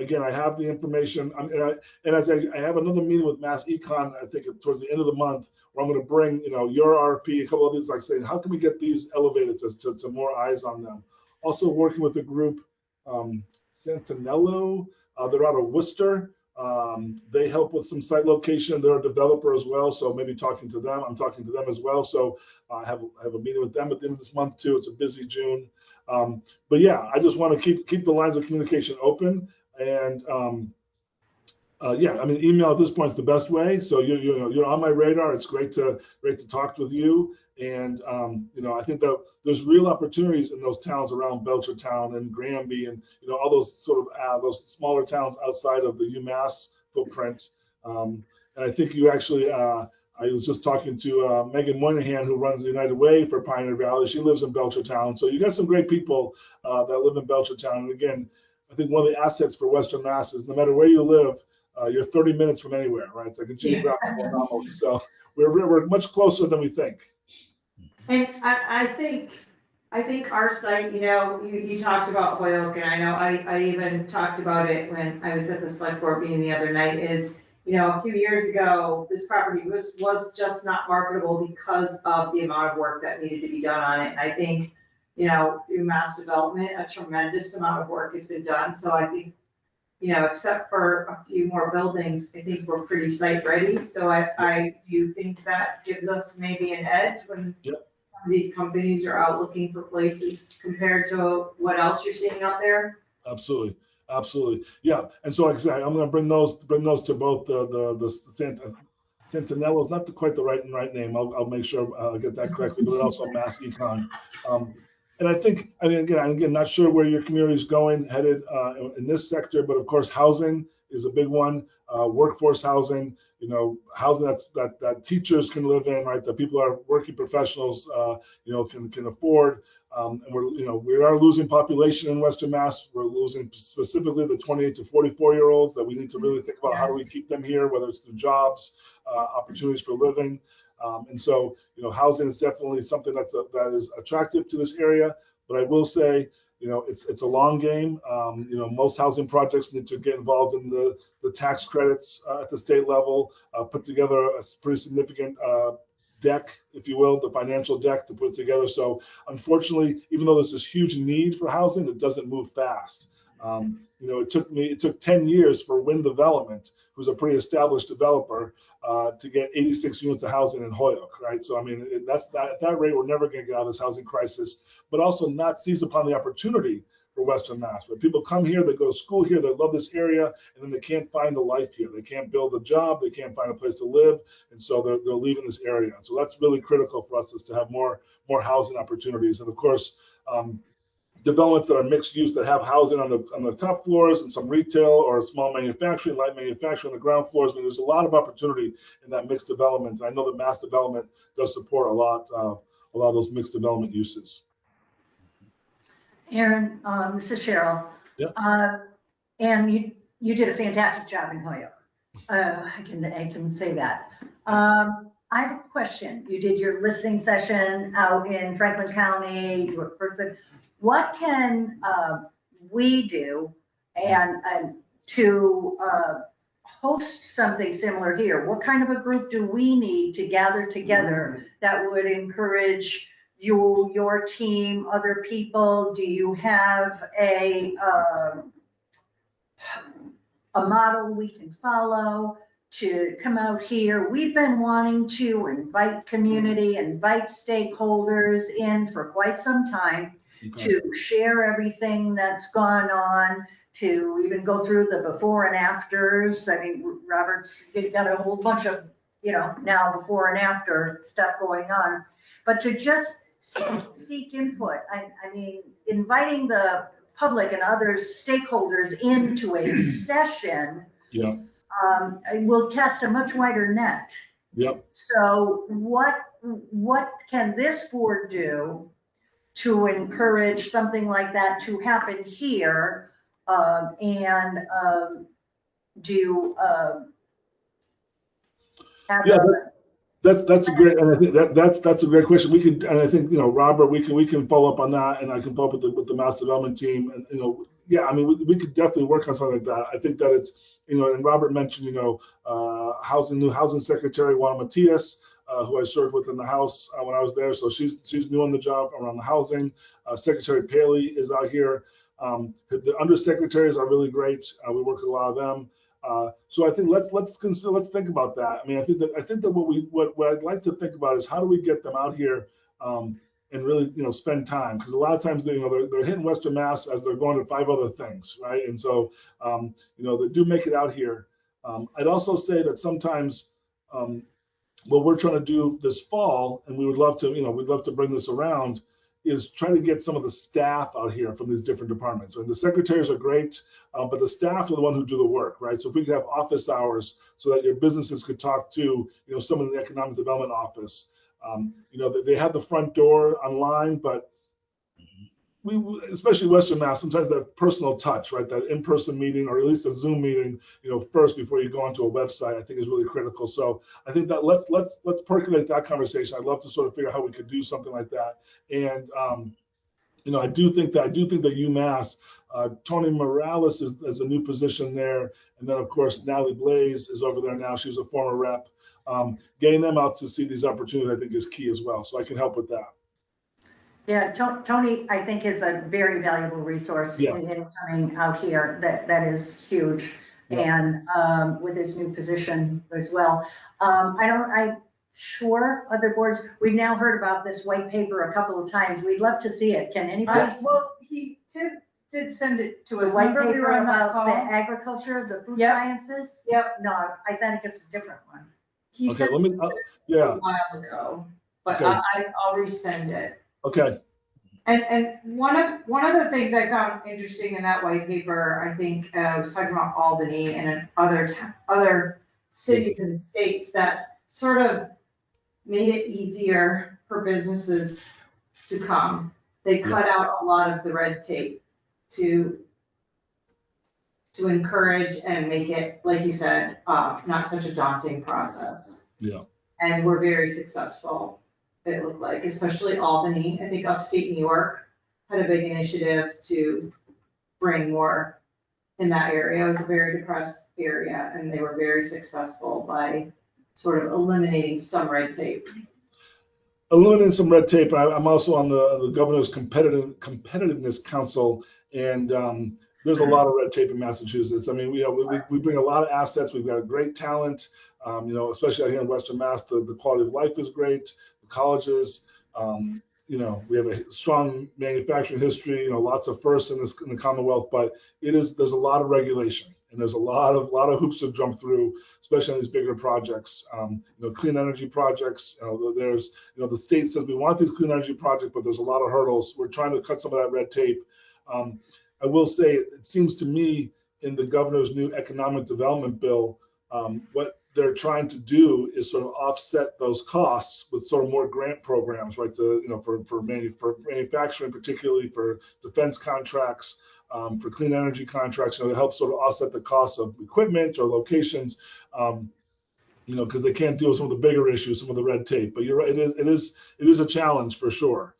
Again, I have the information. And as I have another meeting with Mass Econ, I think towards the end of the month, where I'm going to bring, your RFP, a couple of these, like saying, how can we get these elevated to more eyes on them? Also working with the group, Santinello, they're out of Worcester. They help with some site location. They're a developer as well, so maybe talking to them. I'm talking to them as well. So I have a meeting with them at the end of this month too. It's a busy June, but yeah, I just want to keep the lines of communication open. And yeah, I mean, email at this point is the best way. So you're on my radar. It's great to talk with you. And I think that there's real opportunities in those towns around Belchertown and Granby and all those sort of those smaller towns outside of the UMass footprint. And I think you actually, I was just talking to Megan Moynihan, who runs the United Way for Pioneer Valley. She lives in Belchertown. So you got some great people that live in Belchertown. And again, I think one of the assets for Western Mass is no matter where you live, you're 30 minutes from anywhere, right? It's like a geographical anomaly. So we're much closer than we think. And I think our site, you talked about Holyoke, and I know I even talked about it when I was at the select board meeting the other night, is, a few years ago, this property was just not marketable because of the amount of work that needed to be done on it. And I think, through mass development, a tremendous amount of work has been done. So I think, except for a few more buildings, I think we're pretty site ready. So I do think that gives us maybe an edge when these companies are out looking for places compared to what else you're seeing out there. Absolutely. Absolutely. Yeah. And so like I said, I'm going to bring those to both the Santinello is not quite the right name. I'll make sure I get that correctly, but also Mass Econ. And I mean, again, not sure where your community is headed in this sector, but of course, housing is a big one. Workforce housing, housing that teachers can live in, right? That people are working professionals, can afford. And we are losing population in Western Mass. We're losing specifically the 28 to 44-year-olds that we need to really think about how do we keep them here, whether it's through jobs, opportunities for living. And so, housing is definitely something that is attractive to this area. But I will say, it's a long game. Most housing projects need to get involved in the tax credits at the state level, put together a pretty significant deck, if you will, the financial deck to put together. So unfortunately, even though there's this huge need for housing, it doesn't move fast. It took 10 years for Wind Development, who's a pretty established developer, to get 86 units of housing in Holyoke, right? So, I mean, at that rate, we're never going to get out of this housing crisis, but also not seize upon the opportunity for Western Mass, where people come here, they go to school here, they love this area, and then they can't find a life here. They can't build a job, they can't find a place to live, and so they're leaving this area. So that's really critical for us, is to have more housing opportunities. And of course, developments that are mixed use, that have housing on the top floors and some retail or small manufacturing, light manufacturing on the ground floors. I mean, there's a lot of opportunity in that mixed development. And I know that mass development does support a lot of those mixed development uses. Aaron, this is Cheryl. Yeah. And you did a fantastic job in Holyoke. I can say that. I have a question. You did your listening session out in Franklin County. You were perfect. What can we do and to host something similar here? What kind of a group do we need to gather together that would encourage your team, other people? Do you have a model we can follow to come out here? We've been wanting to invite community, invite stakeholders in for quite some time. Okay. To share everything that's gone on, to even go through the before and afters. I mean, Robert's got a whole bunch of, now before and after stuff going on, but to just seek input. I mean, inviting the public and other stakeholders into a session, yeah, will cast a much wider net. Yep. So what can this board do to encourage something like that to happen here, and do have that's a great, and I think that's a great question. We could, and I think Robert, we can follow up on that, and I can follow up with the mass development team, and yeah, I mean we could definitely work on something like that. I think that it's and Robert mentioned new housing secretary Juana Matias, who I served with in the House when I was there. So she's new on the job around the housing. Secretary Paley is out here. The undersecretaries are really great. We work with a lot of them. So I think let's think about that. I mean, I think that what I'd like to think about is how do we get them out here and really spend time, because a lot of times they're hitting Western Mass as they're going to 5 other things, right? And so they do make it out here. I'd also say that sometimes what we're trying to do this fall, and we'd love to bring this around, is try to get some of the staff out here from these different departments. And the secretaries are great, but the staff are the one who do the work, right? So if we could have office hours so that your businesses could talk to, someone in the economic development office. They have the front door online, but we, especially Western Mass, sometimes that personal touch, right? That in-person meeting, or at least a Zoom meeting, first before you go onto a website, I think is really critical. So I think that let's percolate that conversation. I'd love to sort of figure out how we could do something like that. And I do think that UMass, Tony Morales is a new position there, and then of course Natalie Blaze is over there now. She's a former rep. Getting them out to see these opportunities, I think, is key as well. So I can help with that. Yeah, Tony, I think, is a very valuable resource in coming out here. That is huge, and with his new position as well. I'm sure other boards. We've now heard about this white paper a couple of times. We'd love to see it. Can anybody? Well, did send it to The us. white Remember we paper were on that about the call? agriculture, the food Yep. sciences? Yep. No, I think it's a different one. He Okay, sent let me, it a yeah, while ago, but Okay. I'll resend it. okay, And one of the things I found interesting in that white paper, I think, was talking about Albany and in other cities and states that sort of made it easier for businesses to come. They cut out a lot of the red tape to encourage and make it, like you said, not such a daunting process. yeah. And we're very successful, it looked like, especially Albany. I think upstate New York had a big initiative to bring more in that area. It was a very depressed area, and they were very successful by sort of eliminating some red tape. Eliminating some red tape. I'm also on the governor's competitiveness council, and there's a lot of red tape in Massachusetts. I mean, we bring a lot of assets. We've got great talent. Especially out here in Western Mass, the quality of life is great. The colleges, we have a strong manufacturing history. Lots of firsts in the Commonwealth, but there's a lot of regulation. And there's a lot of hoops to jump through, especially on these bigger projects. Clean energy projects. There's the state says we want these clean energy projects, but there's a lot of hurdles. We're trying to cut some of that red tape. I will say, it seems to me in the governor's new economic development bill, what they're trying to do is sort of offset those costs with sort of more grant programs, right? For manufacturing, particularly for defense contracts. For clean energy contracts, to help sort of offset the costs of equipment or locations, because they can't deal with some of the bigger issues, some of the red tape. But you're right, it is a challenge for sure.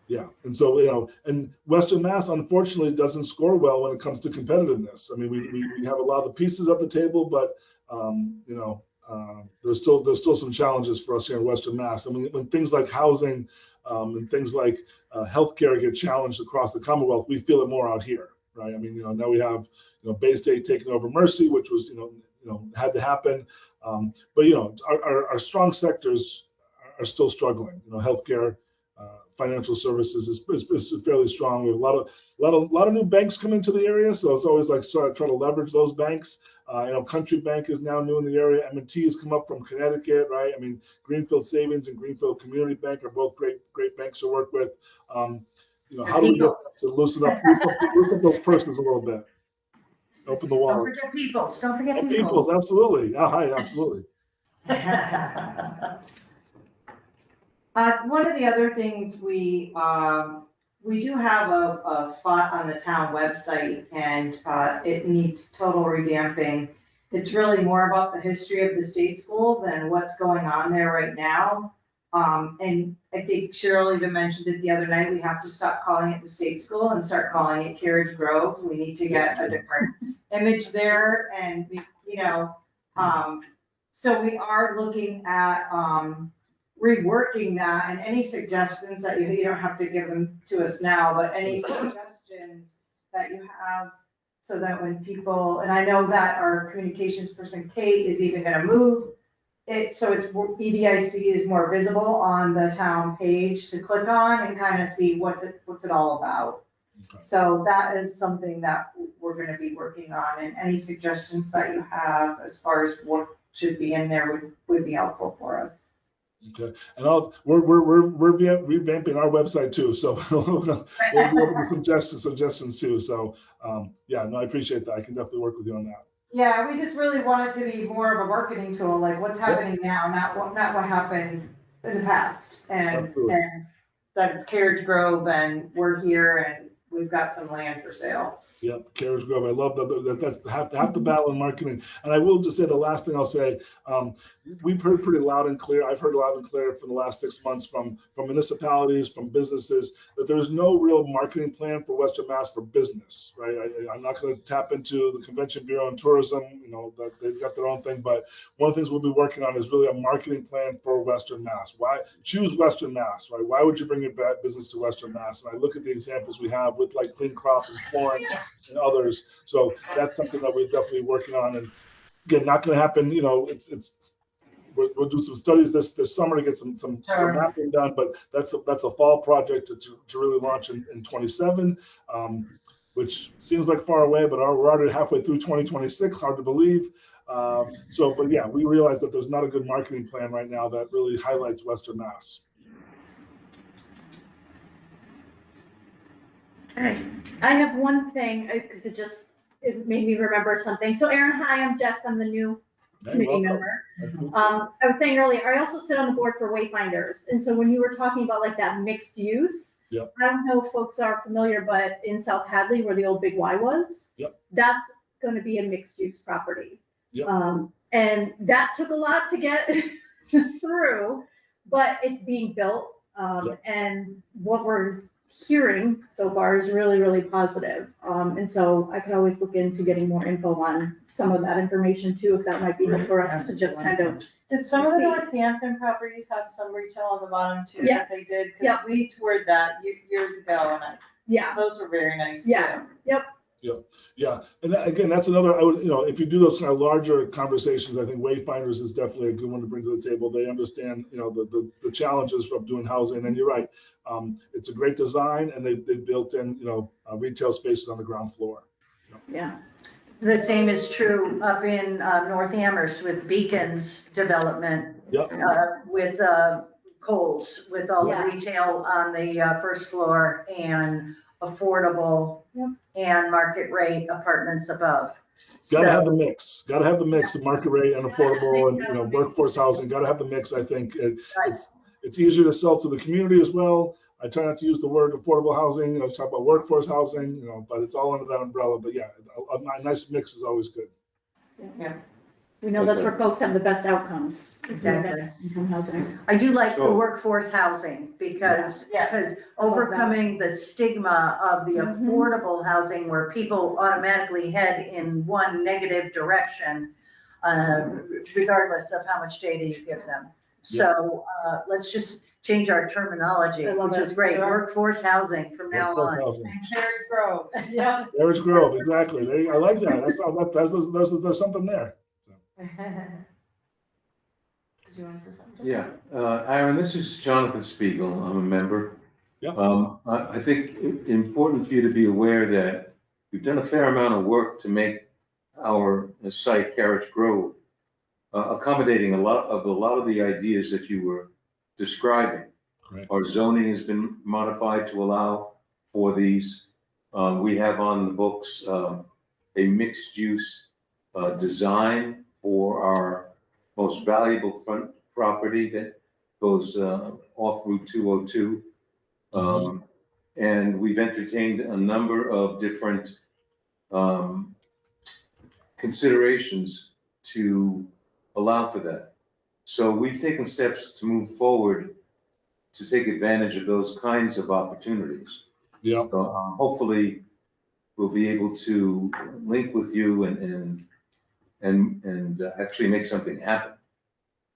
Yeah, and so and Western Mass unfortunately doesn't score well when it comes to competitiveness. I mean, we have a lot of the pieces at the table, but there's still some challenges for us here in Western Mass. I mean, when things like housing and things like healthcare get challenged across the Commonwealth, we feel it more out here, right? I mean, now we have Bay State taking over Mercy, which was had to happen, but our strong sectors are still struggling. Healthcare. Financial services is fairly strong. We have a lot of new banks coming to the area, so it's always like try to leverage those banks. Country Bank is now new in the area. M&T has come up from Connecticut, right? I mean, Greenfield Savings and Greenfield Community Bank are both great banks to work with. How do we get to loosen up those purses a little bit? Open the wallet. Don't forget Peoples. Don't forget Peoples, Peoples. absolutely. Hi, absolutely. One of the other things we do have a spot on the town website, and it needs total revamping. It's really more about the history of the state school than what's going on there right now. And I think Cheryl even mentioned it the other night, we have to stop calling it the state school and start calling it Carriage Grove. We need to get a different image there, and so we are looking at reworking that, and any suggestions that you don't have to give them to us now, but any suggestions that you have, so that when people, and I know that our communications person, Kate, is even gonna move it, so it's EDIC is more visible on the town page to click on and kind of see what's it all about. Okay. So that is something that we're gonna be working on, and any suggestions that you have as far as what should be in there would be helpful for us. Okay, and we're revamping our website too, so we'll open suggestions too. So I appreciate that. I can definitely work with you on that. Yeah, we just really want it to be more of a marketing tool, like what's happening now, not what happened in the past, and that it's Carriage Grove, and we're here, and we've got some land for sale. Yep, Carriage Grove. I love that. That's half the battle in marketing. And I will just say the last thing I'll say, we've heard pretty loud and clear. I've heard loud and clear for the last 6 months from municipalities, from businesses, that there's no real marketing plan for Western Mass for business, right? I'm not going to tap into the Convention Bureau and Tourism, that they've got their own thing. But one of the things we'll be working on is really a marketing plan for Western Mass. Why choose Western Mass, right? Why would you bring your business to Western Mass? And I look at the examples we have with like Clean Crop and Florence and others. So that's something that we're definitely working on. And again, not going to happen. we'll do some studies this summer to get some Sure. mapping done, but that's a fall project to really launch in 27, which seems like far away, but we're already halfway through 2026, hard to believe. But yeah, we realize that there's not a good marketing plan right now that really highlights Western Mass. Okay. I have one thing, because it made me remember something. So Erin, hi, I'm Jess, I'm the new Hey, committee welcome. member. That's good. I was saying earlier, I also sit on the board for Wayfinders, and so when you were talking about like that mixed use, Yep. I don't know if folks are familiar, but in South Hadley, where the old Big Y was, Yep. that's gonna be a mixed use property. Yep. And that took a lot to get through, but it's being built. Yep. And what we're hearing so far is really, really positive. And so I could always look into getting more info on some of that information too, if that might be helpful for us to just kind of. Did some of the Northampton properties have some retail on the bottom too? Yes. That they did? Because Yep. we toured that years ago and Yeah, those were very nice too. yeah, yep. Yeah, and again, that's another. I would, if you do those kind of larger conversations, I think Wayfinders is definitely a good one to bring to the table. They understand, the challenges of doing housing, and you're right. It's a great design, and they built in, retail spaces on the ground floor. Yeah. The same is true up in North Amherst with Beacon's development. Yep. With Kohl's, with all the Yeah. retail on the first floor and affordable Yep. and market rate apartments above. Got to have So- the mix. Got to have the mix of market rate and affordable and workforce housing. Got to have the mix. I think it's easier to sell to the community as well. I try not to use the word affordable housing. Talk about workforce housing. But it's all under that umbrella. But yeah, a nice mix is always good. Yeah. We know that's where folks have the best outcomes. Exactly. From housing. I do like the So- workforce housing because Yes. overcoming the stigma of the Mhm. affordable housing where people automatically head in one negative direction, regardless of how much data you give them. So let's just change our terminology, I love which it. is great. Sure. Workforce housing from now Workforce on. housing. And Carriage Grove. Yeah. Carriage Grove, exactly. I like that. There's something there. Did you want to say something? Yeah, Aaron, this is Jonathan Spiegel. I'm a member. Yep. I think it's important for you to be aware that we've done a fair amount of work to make our site, Carriage Grove, accommodating a lot of the ideas that you were describing. Right. Our zoning has been modified to allow for these. We have on the books a mixed-use design for our most valuable front property that goes off Route 202. And we've entertained a number of different considerations to allow for that. So we've taken steps to move forward to take advantage of those kinds of opportunities. Yeah. So hopefully we'll be able to link with you and actually make something happen.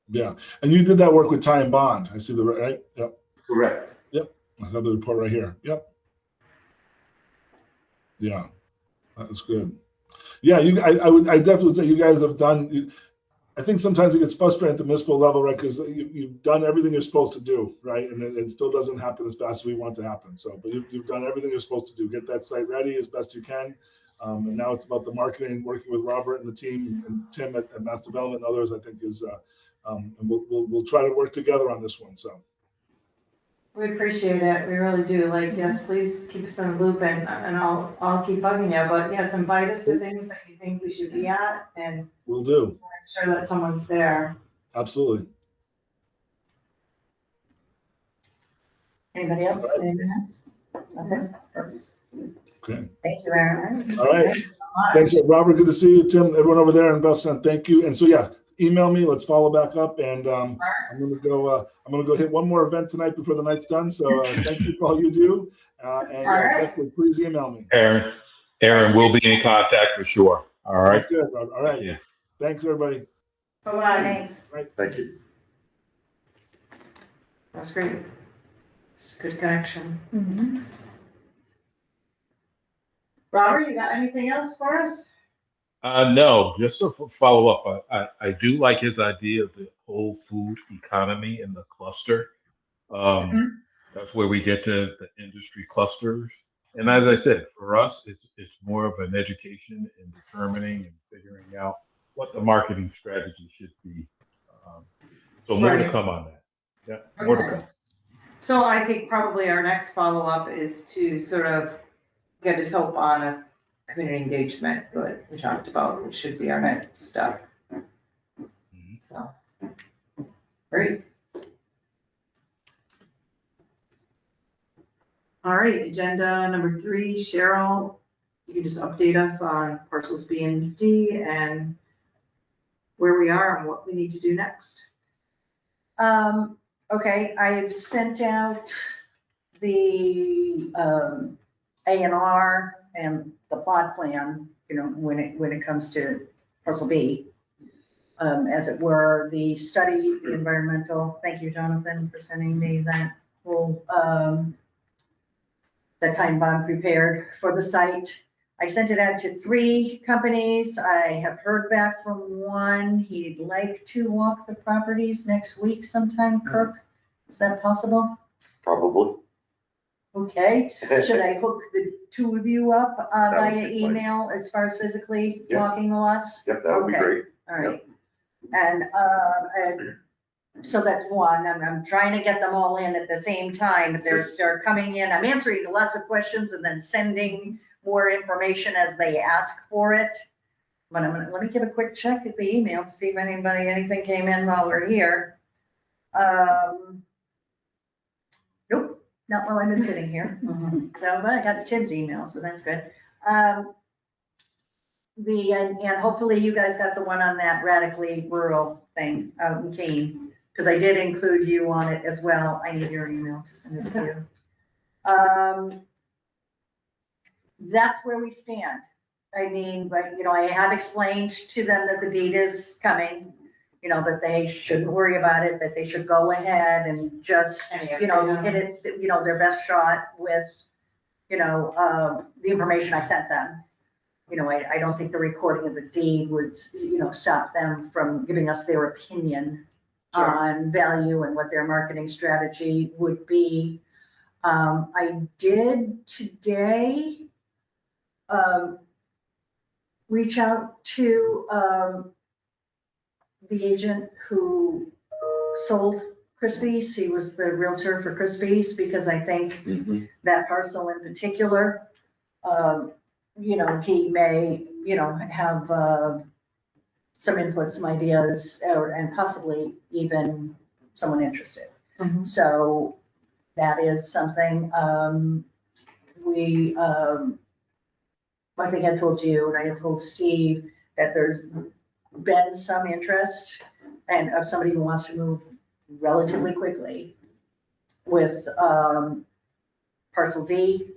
Yeah. And you did that work with Ty and Bond. I see the right. Yep. Correct. Yep. I have the report right here. Yep. Yeah. That's good. Yeah. I definitely say you guys have done. I think sometimes it gets frustrating at the municipal level, right? Because you've done everything you're supposed to do, right? And it still doesn't happen as fast as we want to happen. So, but you've done everything you're supposed to do. Get that site ready as best you can. And now it's about the marketing, working with Robert and the team and Tim at Mass Development and others. I think is, and we'll try to work together on this one. So. We appreciate it. We really do. Like, yes, please keep us in the loop and I'll keep bugging you. But yes, invite us to things that you think we should be at and Will do. make sure that someone's there. Absolutely. Anybody else? All right. Anything else? Nothing? Okay. Thank you, Aaron. All right. Thank you so much. Thanks, Robert. Good to see you, Tim. Everyone over there in Belchertown. Thank you. And so yeah, email me. Let's follow back up. And I'm gonna go hit one more event tonight before the night's done. So thank you for all you do. And definitely please email me. Aaron, we'll be in contact for sure. All right. Sounds good, Robert. All right. Yeah. Thanks, everybody. Bye-bye. Thanks. Thank you. That's great. It's a good connection. Mhm. Robert, you got anything else for us? No, just to follow up, I do like his idea of the whole food economy in the cluster. Um, that's where we get to the industry clusters. And as I said, for us, it's more of an education in determining and figuring out what the marketing strategy should be. Um, so more to Right. come on that. Yeah, more to Okay. come. So I think probably our next follow-up is to sort of get his help on a community engagement, but we talked about, which should be our next step. Mhm. So, great. All right, agenda number 3, Cheryl, you can just update us on parcels B and D and where we are and what we need to do next. Okay, I've sent out the, A&R and the plot plan, you know, when it comes to parcel B. As it were, the studies, the environmental, thank you, Jonathan, for sending me that whole, the time bond prepared for the site. I sent it out to 3 companies. I have heard back from one. He'd like to walk the properties next week sometime. Kirk, is that possible? Probably. Okay, should I hook the 2 of you up That would via be fine. email as far as physically Yeah. walking the lots? Yep, that would be Okay. great. All right. And so that's one. I'm trying to get them all in at the same time. They're coming in. I'm answering lots of questions and then sending more information as they ask for it. But let me give a quick check at the email to see if anything came in while we're here. Nope, not while I've been sitting here. So, but I got Tim's email, so that's good. And hopefully you guys got the one on that radically rural thing out in Keene, because I did include you on it as well. I need your email to send it to you. That's where we stand. I mean, but, you know, I have explained to them that the deed is coming, you know, that they shouldn't worry about it, that they should go ahead and just, you know, hit it, you know, their best shot with, you know, the information I sent them. You know, I don't think the recording of the deed would, you know, stop them from giving us their opinion on value and what their marketing strategy would be. I did today reach out to the agent who sold Crispy's. He was the realtor for Crispy's, because I think that parcel in particular, you know, he may, you know, have some input, some ideas, and possibly even someone interested. So that is something I think I told you, and I had told Steve, that there's been some interest and of somebody who wants to move relatively quickly with parcel D.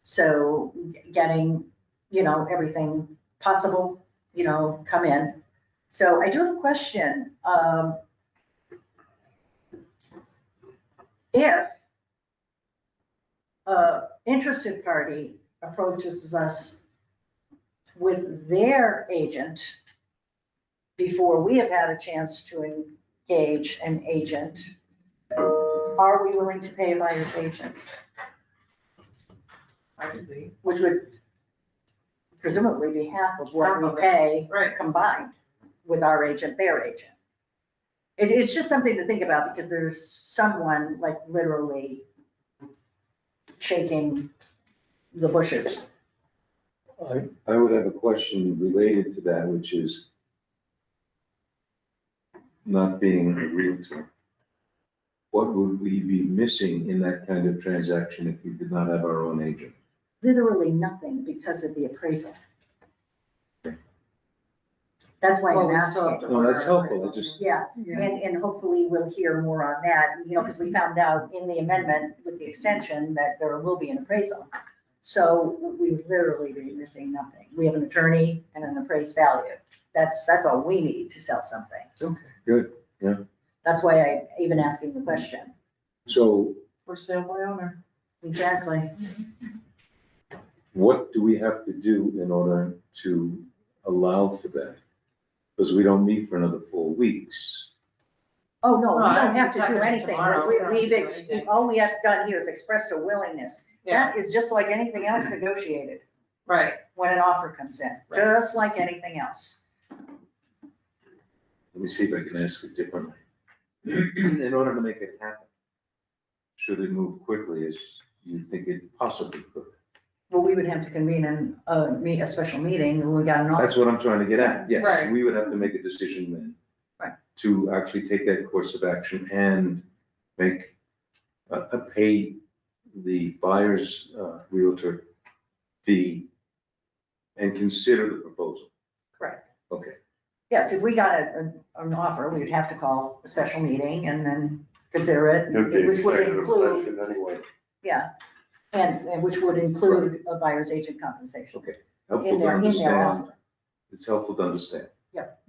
So getting, you know, everything possible, you know, come in. So I do have a question. If an interested party approaches us with their agent before we have had a chance to engage an agent, are we willing to pay a buyer's agent? Which would presumably be half of what we pay combined with our agent, their agent. It's just something to think about, because there's someone like literally shaking the bushes. I would have a question related to that, which is not being a realtor. What would we be missing in that kind of transaction if we did not have our own agent? Literally nothing, because of the appraisal. That's why I'm asking. No, that's helpful. I just, Yeah, and hopefully we'll hear more on that, you know, because we found out in the amendment with the extension that there will be an appraisal. So we would literally be missing nothing. We have an attorney and an appraised value. That's all we need to sell something. okay, good, yeah. That's why I'm even asking the question. So For sale by owner. Exactly. what do we have to do in order to allow for that, because we don't meet for another 4 weeks. Oh, no, we No, don't have to I'm do talking anything. tomorrow. We don't have to do anything. All we have done here is expressed a willingness. Yeah, That is just like anything else negotiated right. when an offer comes in, Right. just like anything else. Let me see if I can ask it differently. In order to make it happen, should it move quickly as you think it possibly could? Well, we would have to convene a special meeting, and we got an That's offer. what I'm trying to get at, yes. Right. We would have to make a decision then. Right. To actually take that course of action and make, pay the buyer's realtor fee and consider the proposal. Correct. Okay. Yes, if we got an offer, we'd have to call a special meeting and then consider it, It'd be which would executive include, session anyway. yeah, and which would include a buyer's agent compensation Okay. Helpful in to their understand. offer. It's helpful to understand. Yep.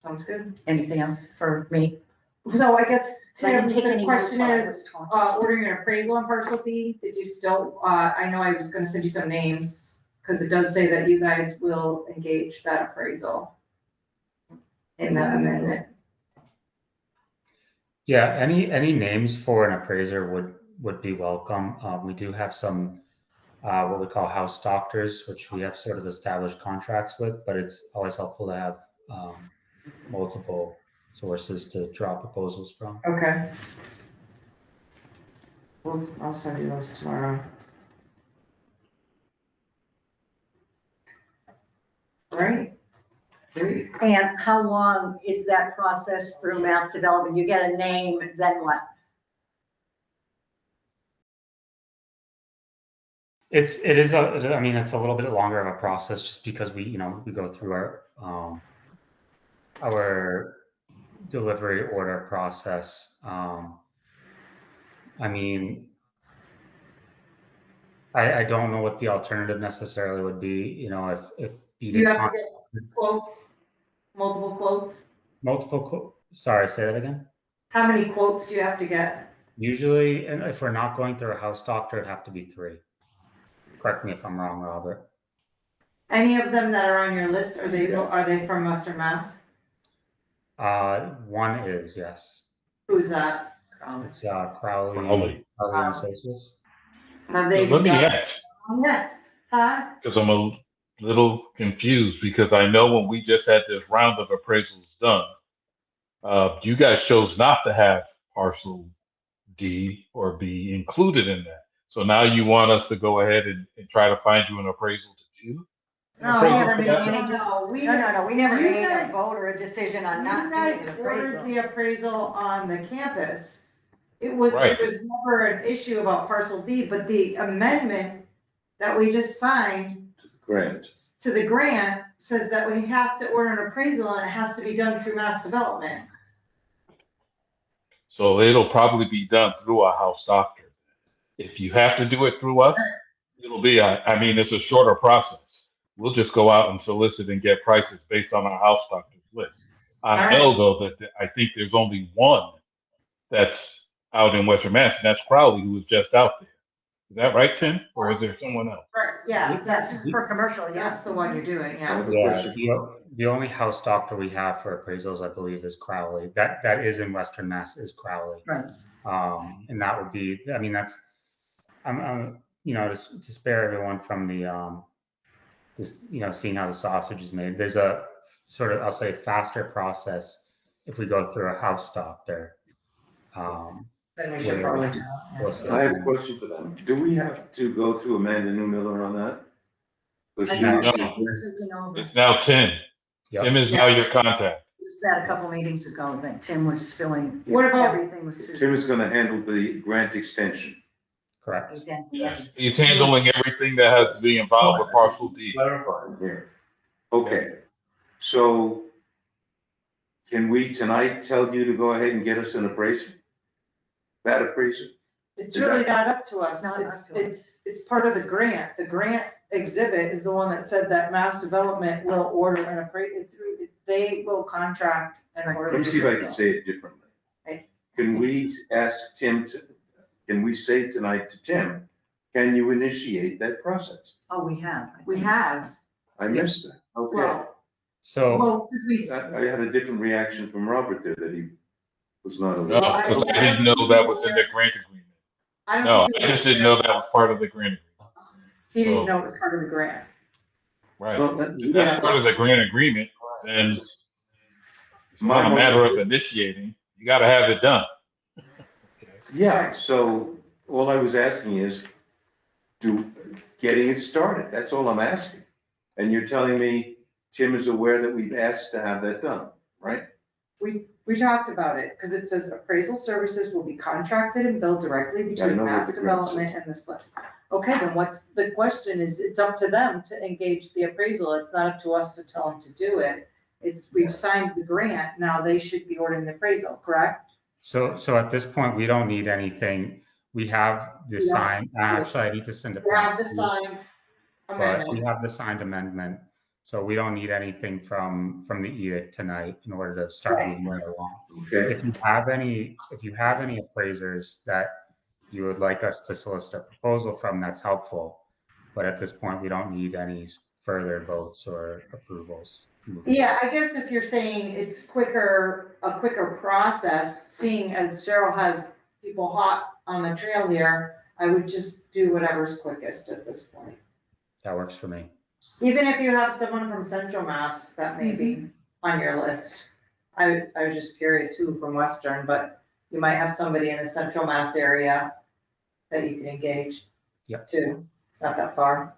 Sounds good. Anything else for me? So I guess, So I didn't Tim, take the any notes question while I was is, talking. ordering an appraisal on parcel D, did you still, I know I was gonna send you some names, because it does say that you guys will engage that appraisal in the amendment. Yeah, any names for an appraiser would be welcome. We do have some what we call house doctors, which we have sort of established contracts with, but it's always helpful to have multiple sources to draw proposals from. Okay. I'll send you those tomorrow. Right? Great. And how long is that process through mass development? You get a name, then what? It's a little bit longer of a process just because we go through our delivery order process. I don't know what the alternative necessarily would be, if Do you have to get quotes, multiple quotes? Sorry, say that again. How many quotes do you have to get? Usually, and if we're not going through a house doctor, it'd have to be 3. Correct me if I'm wrong, Robert. Any of them that are on your list, are they from Western Mass? One is, yes. Who's that? It's Crowley and Associates. Have they? Let me ask, Yeah. Huh? because I'm a little confused, because I know when we just had this round of appraisals done, you guys chose not to have parcel D or B included in that. So now you want us to go ahead and try to find you an appraisal to do? No, we never made any, No, we never you made guys- a vote or a decision on You not guys doing an ordered appraisal. the appraisal on the campus. It was Right. never an issue about parcel D, but the amendment that we just signed Grant. to the grant says that we have to order an appraisal and it has to be done through mass development. So it'll probably be done through a house doctor. If you have to do it through us, it'll be, it's a shorter process. We'll just go out and solicit and get prices based on our house doctor's list. I know though that I think there's only one that's out in Western Mass, and that's Crowley, who was just out there. Is that right, Tim? Or is there someone else? Yeah, That's for commercial, yeah. that's the one you're doing, yeah. Yeah, the only house doctor we have for appraisals, I believe, is Crowley. That is in Western Mass, is Crowley. Right. And that would be, to spare everyone from the seeing how the sausage is made. There's a sort of, I'll say, faster process if we go through a house doctor. Then we should probably do that. I have a question for them. Do we have to go through Amanda Newmiller on that? I No. think it's taking over. It's now Tim. Yep. Tim is now your contact. Just that a couple meetings ago that Tim was filling. What about- Everything was. Tim is gonna handle the grant extension. Correct. Yes. He's handling everything that has to be involved with parcel D. Clarifying here. Okay, so can we tonight tell you to go ahead and get us an appraisal? That appraisal? It's really not up to us. Not up to It's part of the grant. The grant exhibit is the one that said that mass development will order an appraisal through, they will contract and order. Let me see if I can say it differently. Okay. Can we ask Tim can we say tonight to Tim can you initiate that process? Oh, we have. I We think. have, I missed that. Okay. well, So, well, because we. I had a different reaction from Robert there, that he was not No, aware. because I didn't know that was in the grant agreement. I don't No, think I just didn't know that was part of the grant agreement. he didn't So, know it was part of the grant. right. Well, If that's part of the grant agreement, then it's not a matter of initiating. You got to have it done. Yeah, so all I was asking is, getting it started, that's all I'm asking. And you're telling me Tim is aware that we've asked to have that done, right? We talked about it, because it says appraisal services will be contracted and billed directly I between know what Mass the grant Development and the select. Okay, then what's, the question is, it's up to them to engage the appraisal, it's not up to us to tell them to do it. We've signed the grant, now they should be ordering the appraisal, correct? so at this point, we don't need anything. We have the Yeah. sign, actually, I need to send it We have back. the to you, signed But amendment. we have the signed amendment, so we don't need anything from the edict tonight in order to start Right. moving right along. Okay. If you have any appraisers that you would like us to solicit a proposal from, that's helpful. But at this point, we don't need any further votes or approvals. Yeah, I guess if you're saying it's a quicker process, seeing as Cheryl has people hot on the trail here, I would just do whatever's quickest at this point. That works for me. Even if you have someone from Central Mass that may be on your list. I was just curious who from Western, but you might have somebody in the Central Mass area that you can engage. Yep. Too. It's not that far.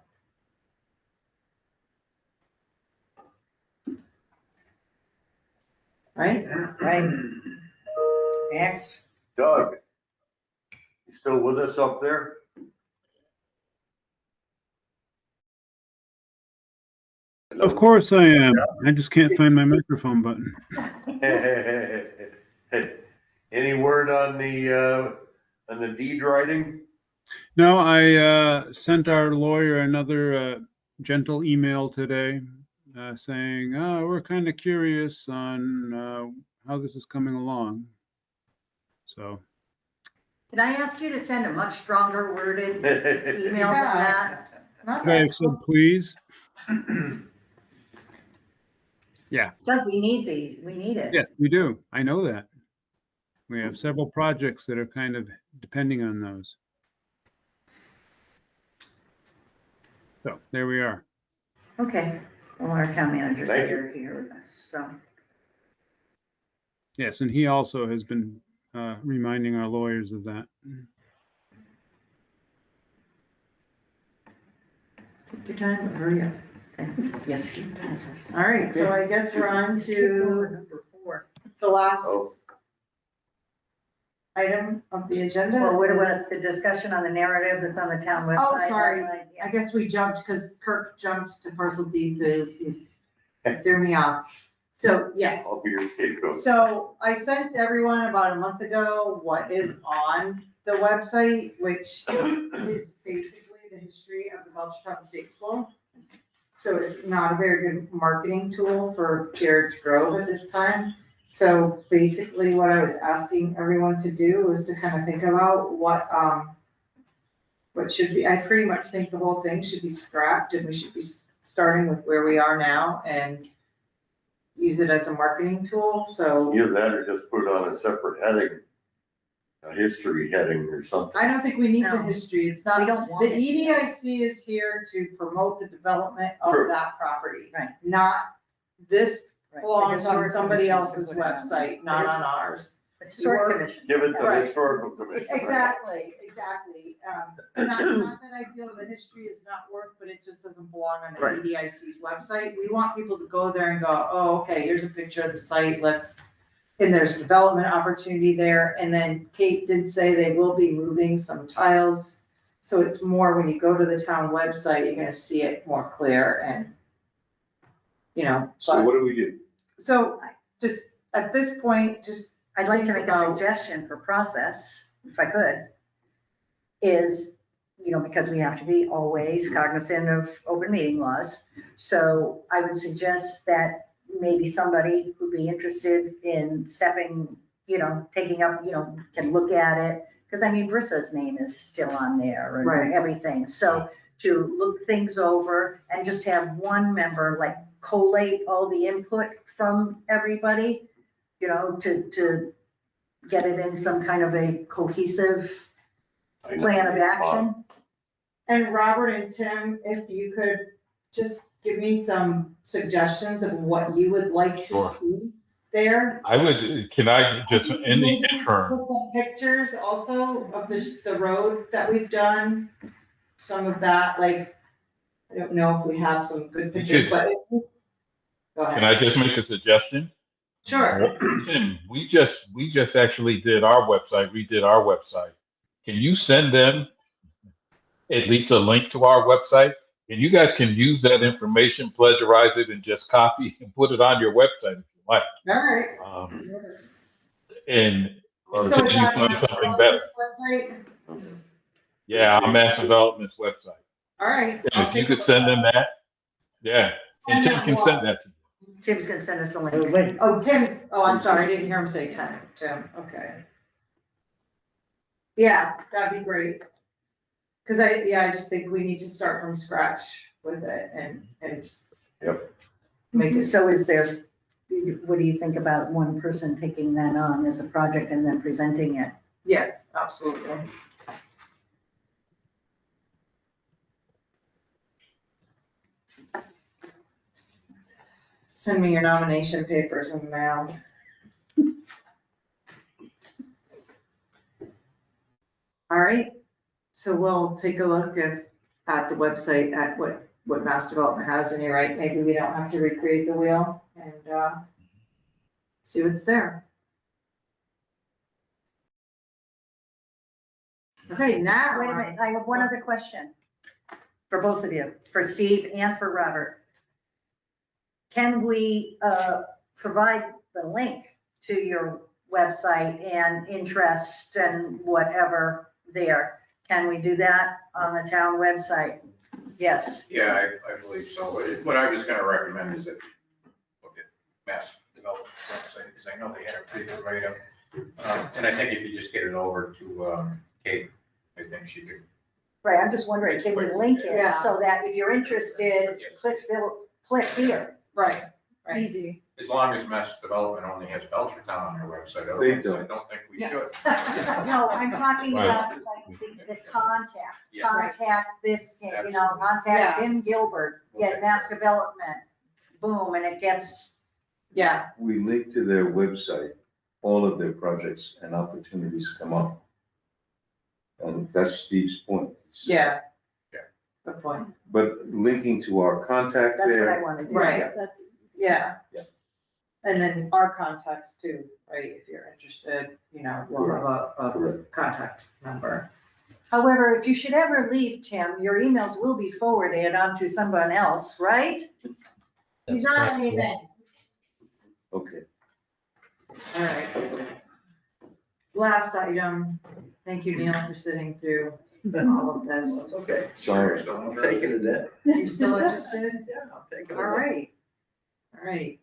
Right? Right. Next. Doug, you still with us up there? Of course I am. I just can't find my microphone button. Any word on the deed writing? No, I sent our lawyer another gentle email today saying, we're kind of curious on how this is coming along. So. Can I ask you to send a much stronger worded email than that? Could I have said please? Yeah. Doug, we need these. We need it. Yes, we do. I know that. We have several projects that are kind of depending on those. So there we are. Okay. Well, our town manager Thank here with us, so. Yes, and he also has been reminding our lawyers of that. Take your time, but hurry up. Yes. All right, so I guess we're on to Number 4. the last Oh, item of the agenda. Well, what is- about the discussion on the narrative that's on the town website? Oh, sorry. Yeah. I guess we jumped because Kirk jumped to parcel D, so it threw me off. So, yes. I'll be your scapegoat. So I sent everyone about a month ago what is on the website, which is basically the history of the Belchertown State School. So it's not a very good marketing tool for Jared's Grove at this time. So basically what I was asking everyone to do was to kind of think about what should be, I pretty much think the whole thing should be scrapped and we should be starting with where we are now and use it as a marketing tool, so. Either that or just put it on a separate heading, a history heading or something. I don't think we need the No. history, it's not, We don't want the it. EDIC is here to promote the development of True. that property. Right. Not, this Right. belongs The on historic somebody commission else's should put it on. website, not on ours. The historic commission. Give it to the Right. historical commission. right? Exactly. Not that I feel the history is not worth, but it just doesn't belong on the Right. EDIC's website. We want people to go there and go, oh, okay, here's a picture of the site, and there's development opportunity there. And then Kate did say they will be moving some tiles. So it's more, when you go to the town website, you're gonna see it more clear and, So what do we do? So just, at this point, just. I'd like to think make a about- suggestion for process, if I could, is, because we have to be always cognizant of open meeting laws. So I would suggest that maybe somebody who'd be interested in stepping, taking up, can look at it. because I mean, Brissa's name is still on there Right. and everything. So to look things over and just have one member like collate all the input from everybody, you know, to get it in some kind of a cohesive I know. plan of action. And Robert and Tim, if you could just give me some suggestions of what you would like to Sure. see there. Can I just, in the Maybe interim, put some pictures also of the road that we've done, some of that, like, I don't know if we have some good pictures, but. Go can ahead. I just make a suggestion? Sure. Tim, we just actually did our website, redid our website. Can you send them at least a link to our website? And you guys can use that information, plagiarize it, and just copy and put it on your website if you like. All right. And So until is you that find on something better. website? Yeah, our Mass Development's website. All right. And if you could send them that, yeah. And Tim can send that to you. Tim's gonna send us a The link. link. Oh, Tim's, I'm sorry, I didn't hear him say Tim, okay. Yeah, that'd be great. Cause I just think we need to start from scratch with it and just. Yep. Make it, So is there, what do you think about one person taking that on as a project and then presenting it? yes, absolutely. Send me your nomination papers in the mail. All right, so we'll take a look at the website, at what Mass Development has, and you're right, maybe we don't have to recreate the wheel and, see what's there. Okay, now. Wait a minute, I have one other question for both of you, for Steve and for Robert. Can we provide the link to your website and interest and whatever there? Can we do that on the town website? Yes. Yeah, I believe so. What I was gonna recommend is that you look at Mass Development's website, because I know they had a pretty good write-up. And I think if you just get it over to Kate, I think she could. Right, I'm just wondering, can we link it Yeah. so that if you're interested, click here? Right, Easy. As long as Mass Development only has Belchertown on their website, They otherwise I don't. don't think we Yeah. should. No, I'm talking Right. about like the contact, Yeah. contact this, you know, Absolutely. contact Yeah. Tim Gilbert, get Okay. Mass Development, boom, and it gets, yeah, We link to their website, all of their projects and opportunities come up. And that's Steve's point. yeah. Yeah. Good point. But linking to our contact that's what I there, want to do. Right. That's, Yeah. Yeah. And then our contacts too, right, if you're interested, you know, we'll have a correct. contact number. However, if you should ever leave, Tim, your emails will be forwarded onto someone else, right? He's not leaving. Okay. All right. Last item, thank you, Neil, for sitting through all of this. Okay. Sorry. I'm taking it in. You still interested? Yeah, I'll take All right. All right.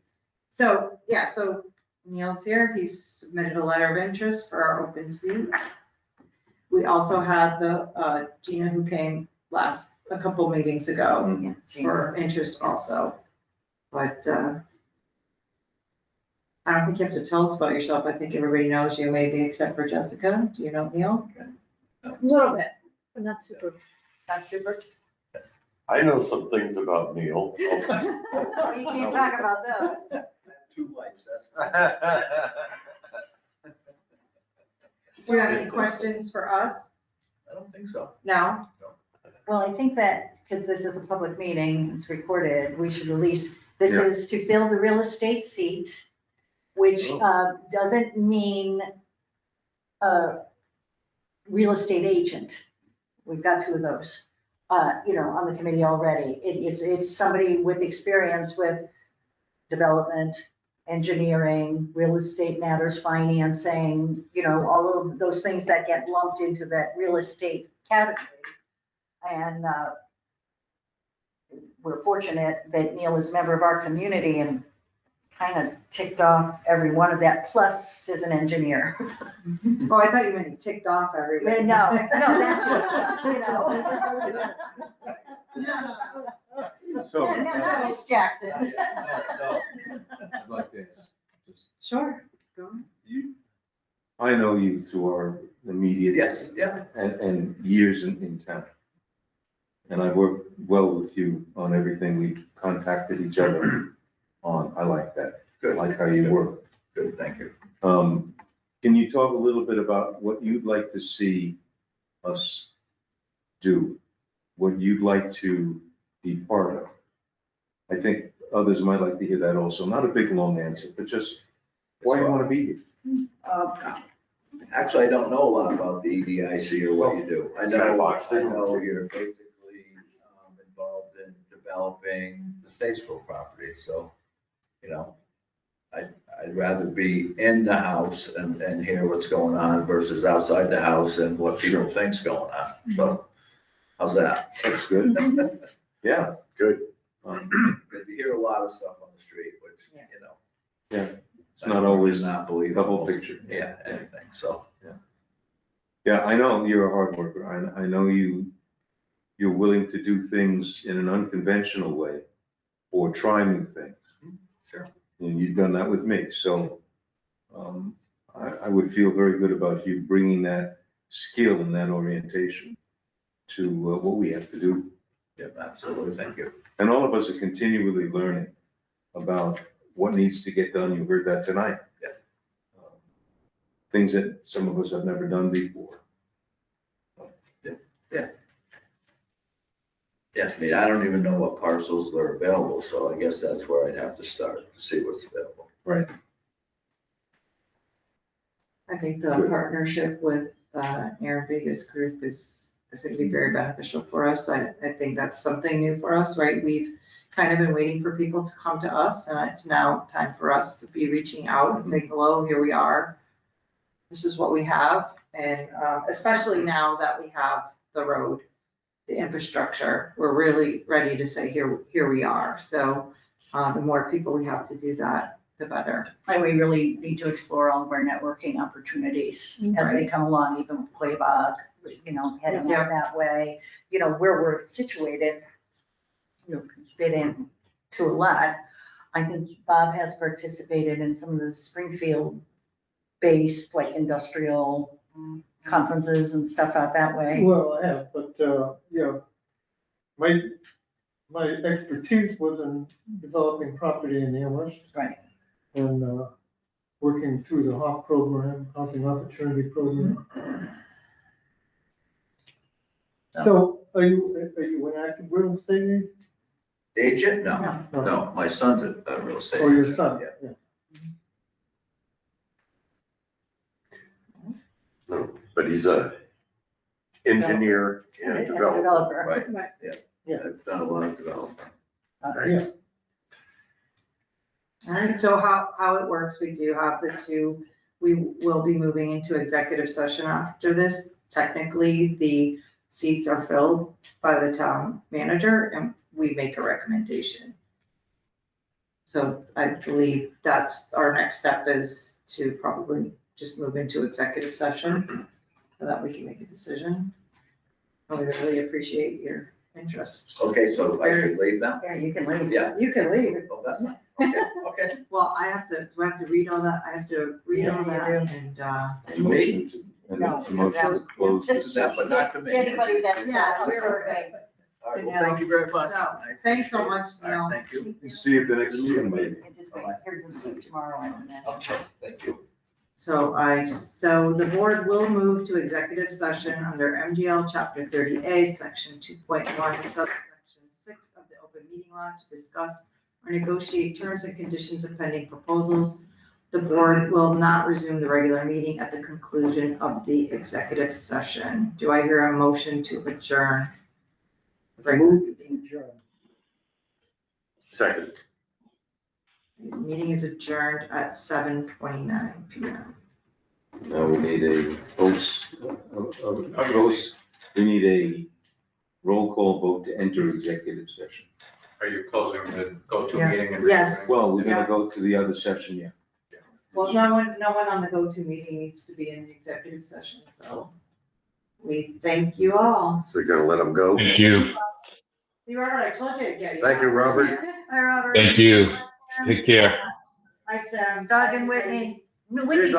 So, yeah, so Neil's here. He's submitted a letter of interest for our open seat. We also had the, Gina who came a couple meetings ago Yeah, for interest also. But, I don't think you have to tell us about yourself. I think everybody knows you, maybe except for Jessica. Do you know Neil? a little bit, but not super. Not super. I know some things about Neil. You can't talk about those. Two lives, that's. Do you have any questions for us? I don't think so. No? Well, I think that, because this is a public meeting, it's recorded, we should release, this Yeah. is to fill the real estate seat, which doesn't mean real estate agent. We've got two of those, you know, on the committee already. It's somebody with experience with development, engineering, real estate matters, financing, you know, all of those things that get lumped into that real estate category. And we're fortunate that Neil is a member of our community and kind of ticked off every one of that, plus is an engineer. Oh, I thought you meant you ticked off everybody. No, that's what, you know. So, No, not Miss Jackson. I'd like to ask, just- Sure, go on. I know you through our immediate. Yes, yeah. And years in town. And I've worked well with you on everything we contacted each other on. I like that. Good. I like how you work. Good, thank you. Can you talk a little bit about what you'd like to see us do? What you'd like to be part of? I think others might like to hear that also. Not a big, long answer, but just why you want to be here. Actually, I don't know a lot about the EDIC or what you do. I know you're basically involved in developing the Statesville property, so, you know, I'd rather be in the house and hear what's going on versus outside the house and what people think's going on. So, how's that? That's good. Yeah, Good. Because you hear a lot of stuff on the street, which, you know. yeah. It's not always not the believable. whole picture. Yeah, anything, so. Yeah, I know you're a hard worker. I know you're willing to do things in an unconventional way or try new things. Sure. And you've done that with me. So I would feel very good about you bringing that skill and that orientation to what we have to do. Yeah, absolutely, thank you. And all of us are continually learning about what needs to get done. You heard that tonight. Yeah. Things that some of us have never done before. Yeah, I mean, I don't even know what parcels are available, so I guess that's where I'd have to start to see what's available. Right. I think the partnership with Aaron Vega's group is going to be very beneficial for us. I think that's something new for us, right? We've kind of been waiting for people to come to us, and it's now time for us to be reaching out and saying, hello, here we are. This is what we have, and especially now that we have the road, the infrastructure, we're really ready to say, here we are. So the more people we have to do that, the better. And we really need to explore all of our networking opportunities as they come along, even with Quabog, you know, heading out that way. You know, where we're situated, you know, can fit in to a lot. I think Bob has participated in some of the Springfield-based, like industrial conferences and stuff out that way. Well, I have, but, yeah, my expertise was in developing property in Amherst. Right. And, working through the HOP program, Housing Opportunity Program. So are you an active real estate agent? Agent? No, my son's a real estate. Oh, your agent. son? Yeah. No, but he's a engineer and developer. Right, Right. yeah, I've done a lot of development. Yeah. All right, so how it works, we do have the two, we will be moving into executive session after this. Technically, the seats are filled by the town manager and we make a recommendation. So I believe that's our next step, is to probably just move into executive session so that we can make a decision. And we really appreciate your interest. Okay, so I should leave now? Yeah, you can leave. Yeah. You can leave. Oh, that's fine. Okay. Well, do I have to read all that? I have to read all Yeah, that you do. and, Motion to, No, motion to close the Just- session. But not to me. Anybody that's Yeah, on we're- survey. All right, well, thank you very much. So, I thanks so appreciate it. much, All right, Neil. Thank you. See you at the next meeting, maybe. And just wait here to see tomorrow and then. Okay, thank you. So the board will move to executive session under MGL Chapter 30A, Section 2.1, subsection 6 of the open meeting law to discuss or negotiate terms and conditions of pending proposals. The board will not resume the regular meeting at the conclusion of the executive session. Do I hear a motion to adjourn? Move to adjourn. Second. The meeting is adjourned at 7:29 PM. Now we need a we need a roll call vote to enter executive session. Are you closing the go-to Yeah. meeting? And Yes. Well, we're gonna go to the other session, yeah. Well, no one on the go-to meeting needs to be in the executive session, so we thank you all. So you're gonna let them go? Thank you. See, Robert, I told you I'd get you. Thank you, Robert. Hi, Robert. Thank you. Take care. Right, Doug and Whitney. Hey, Doug.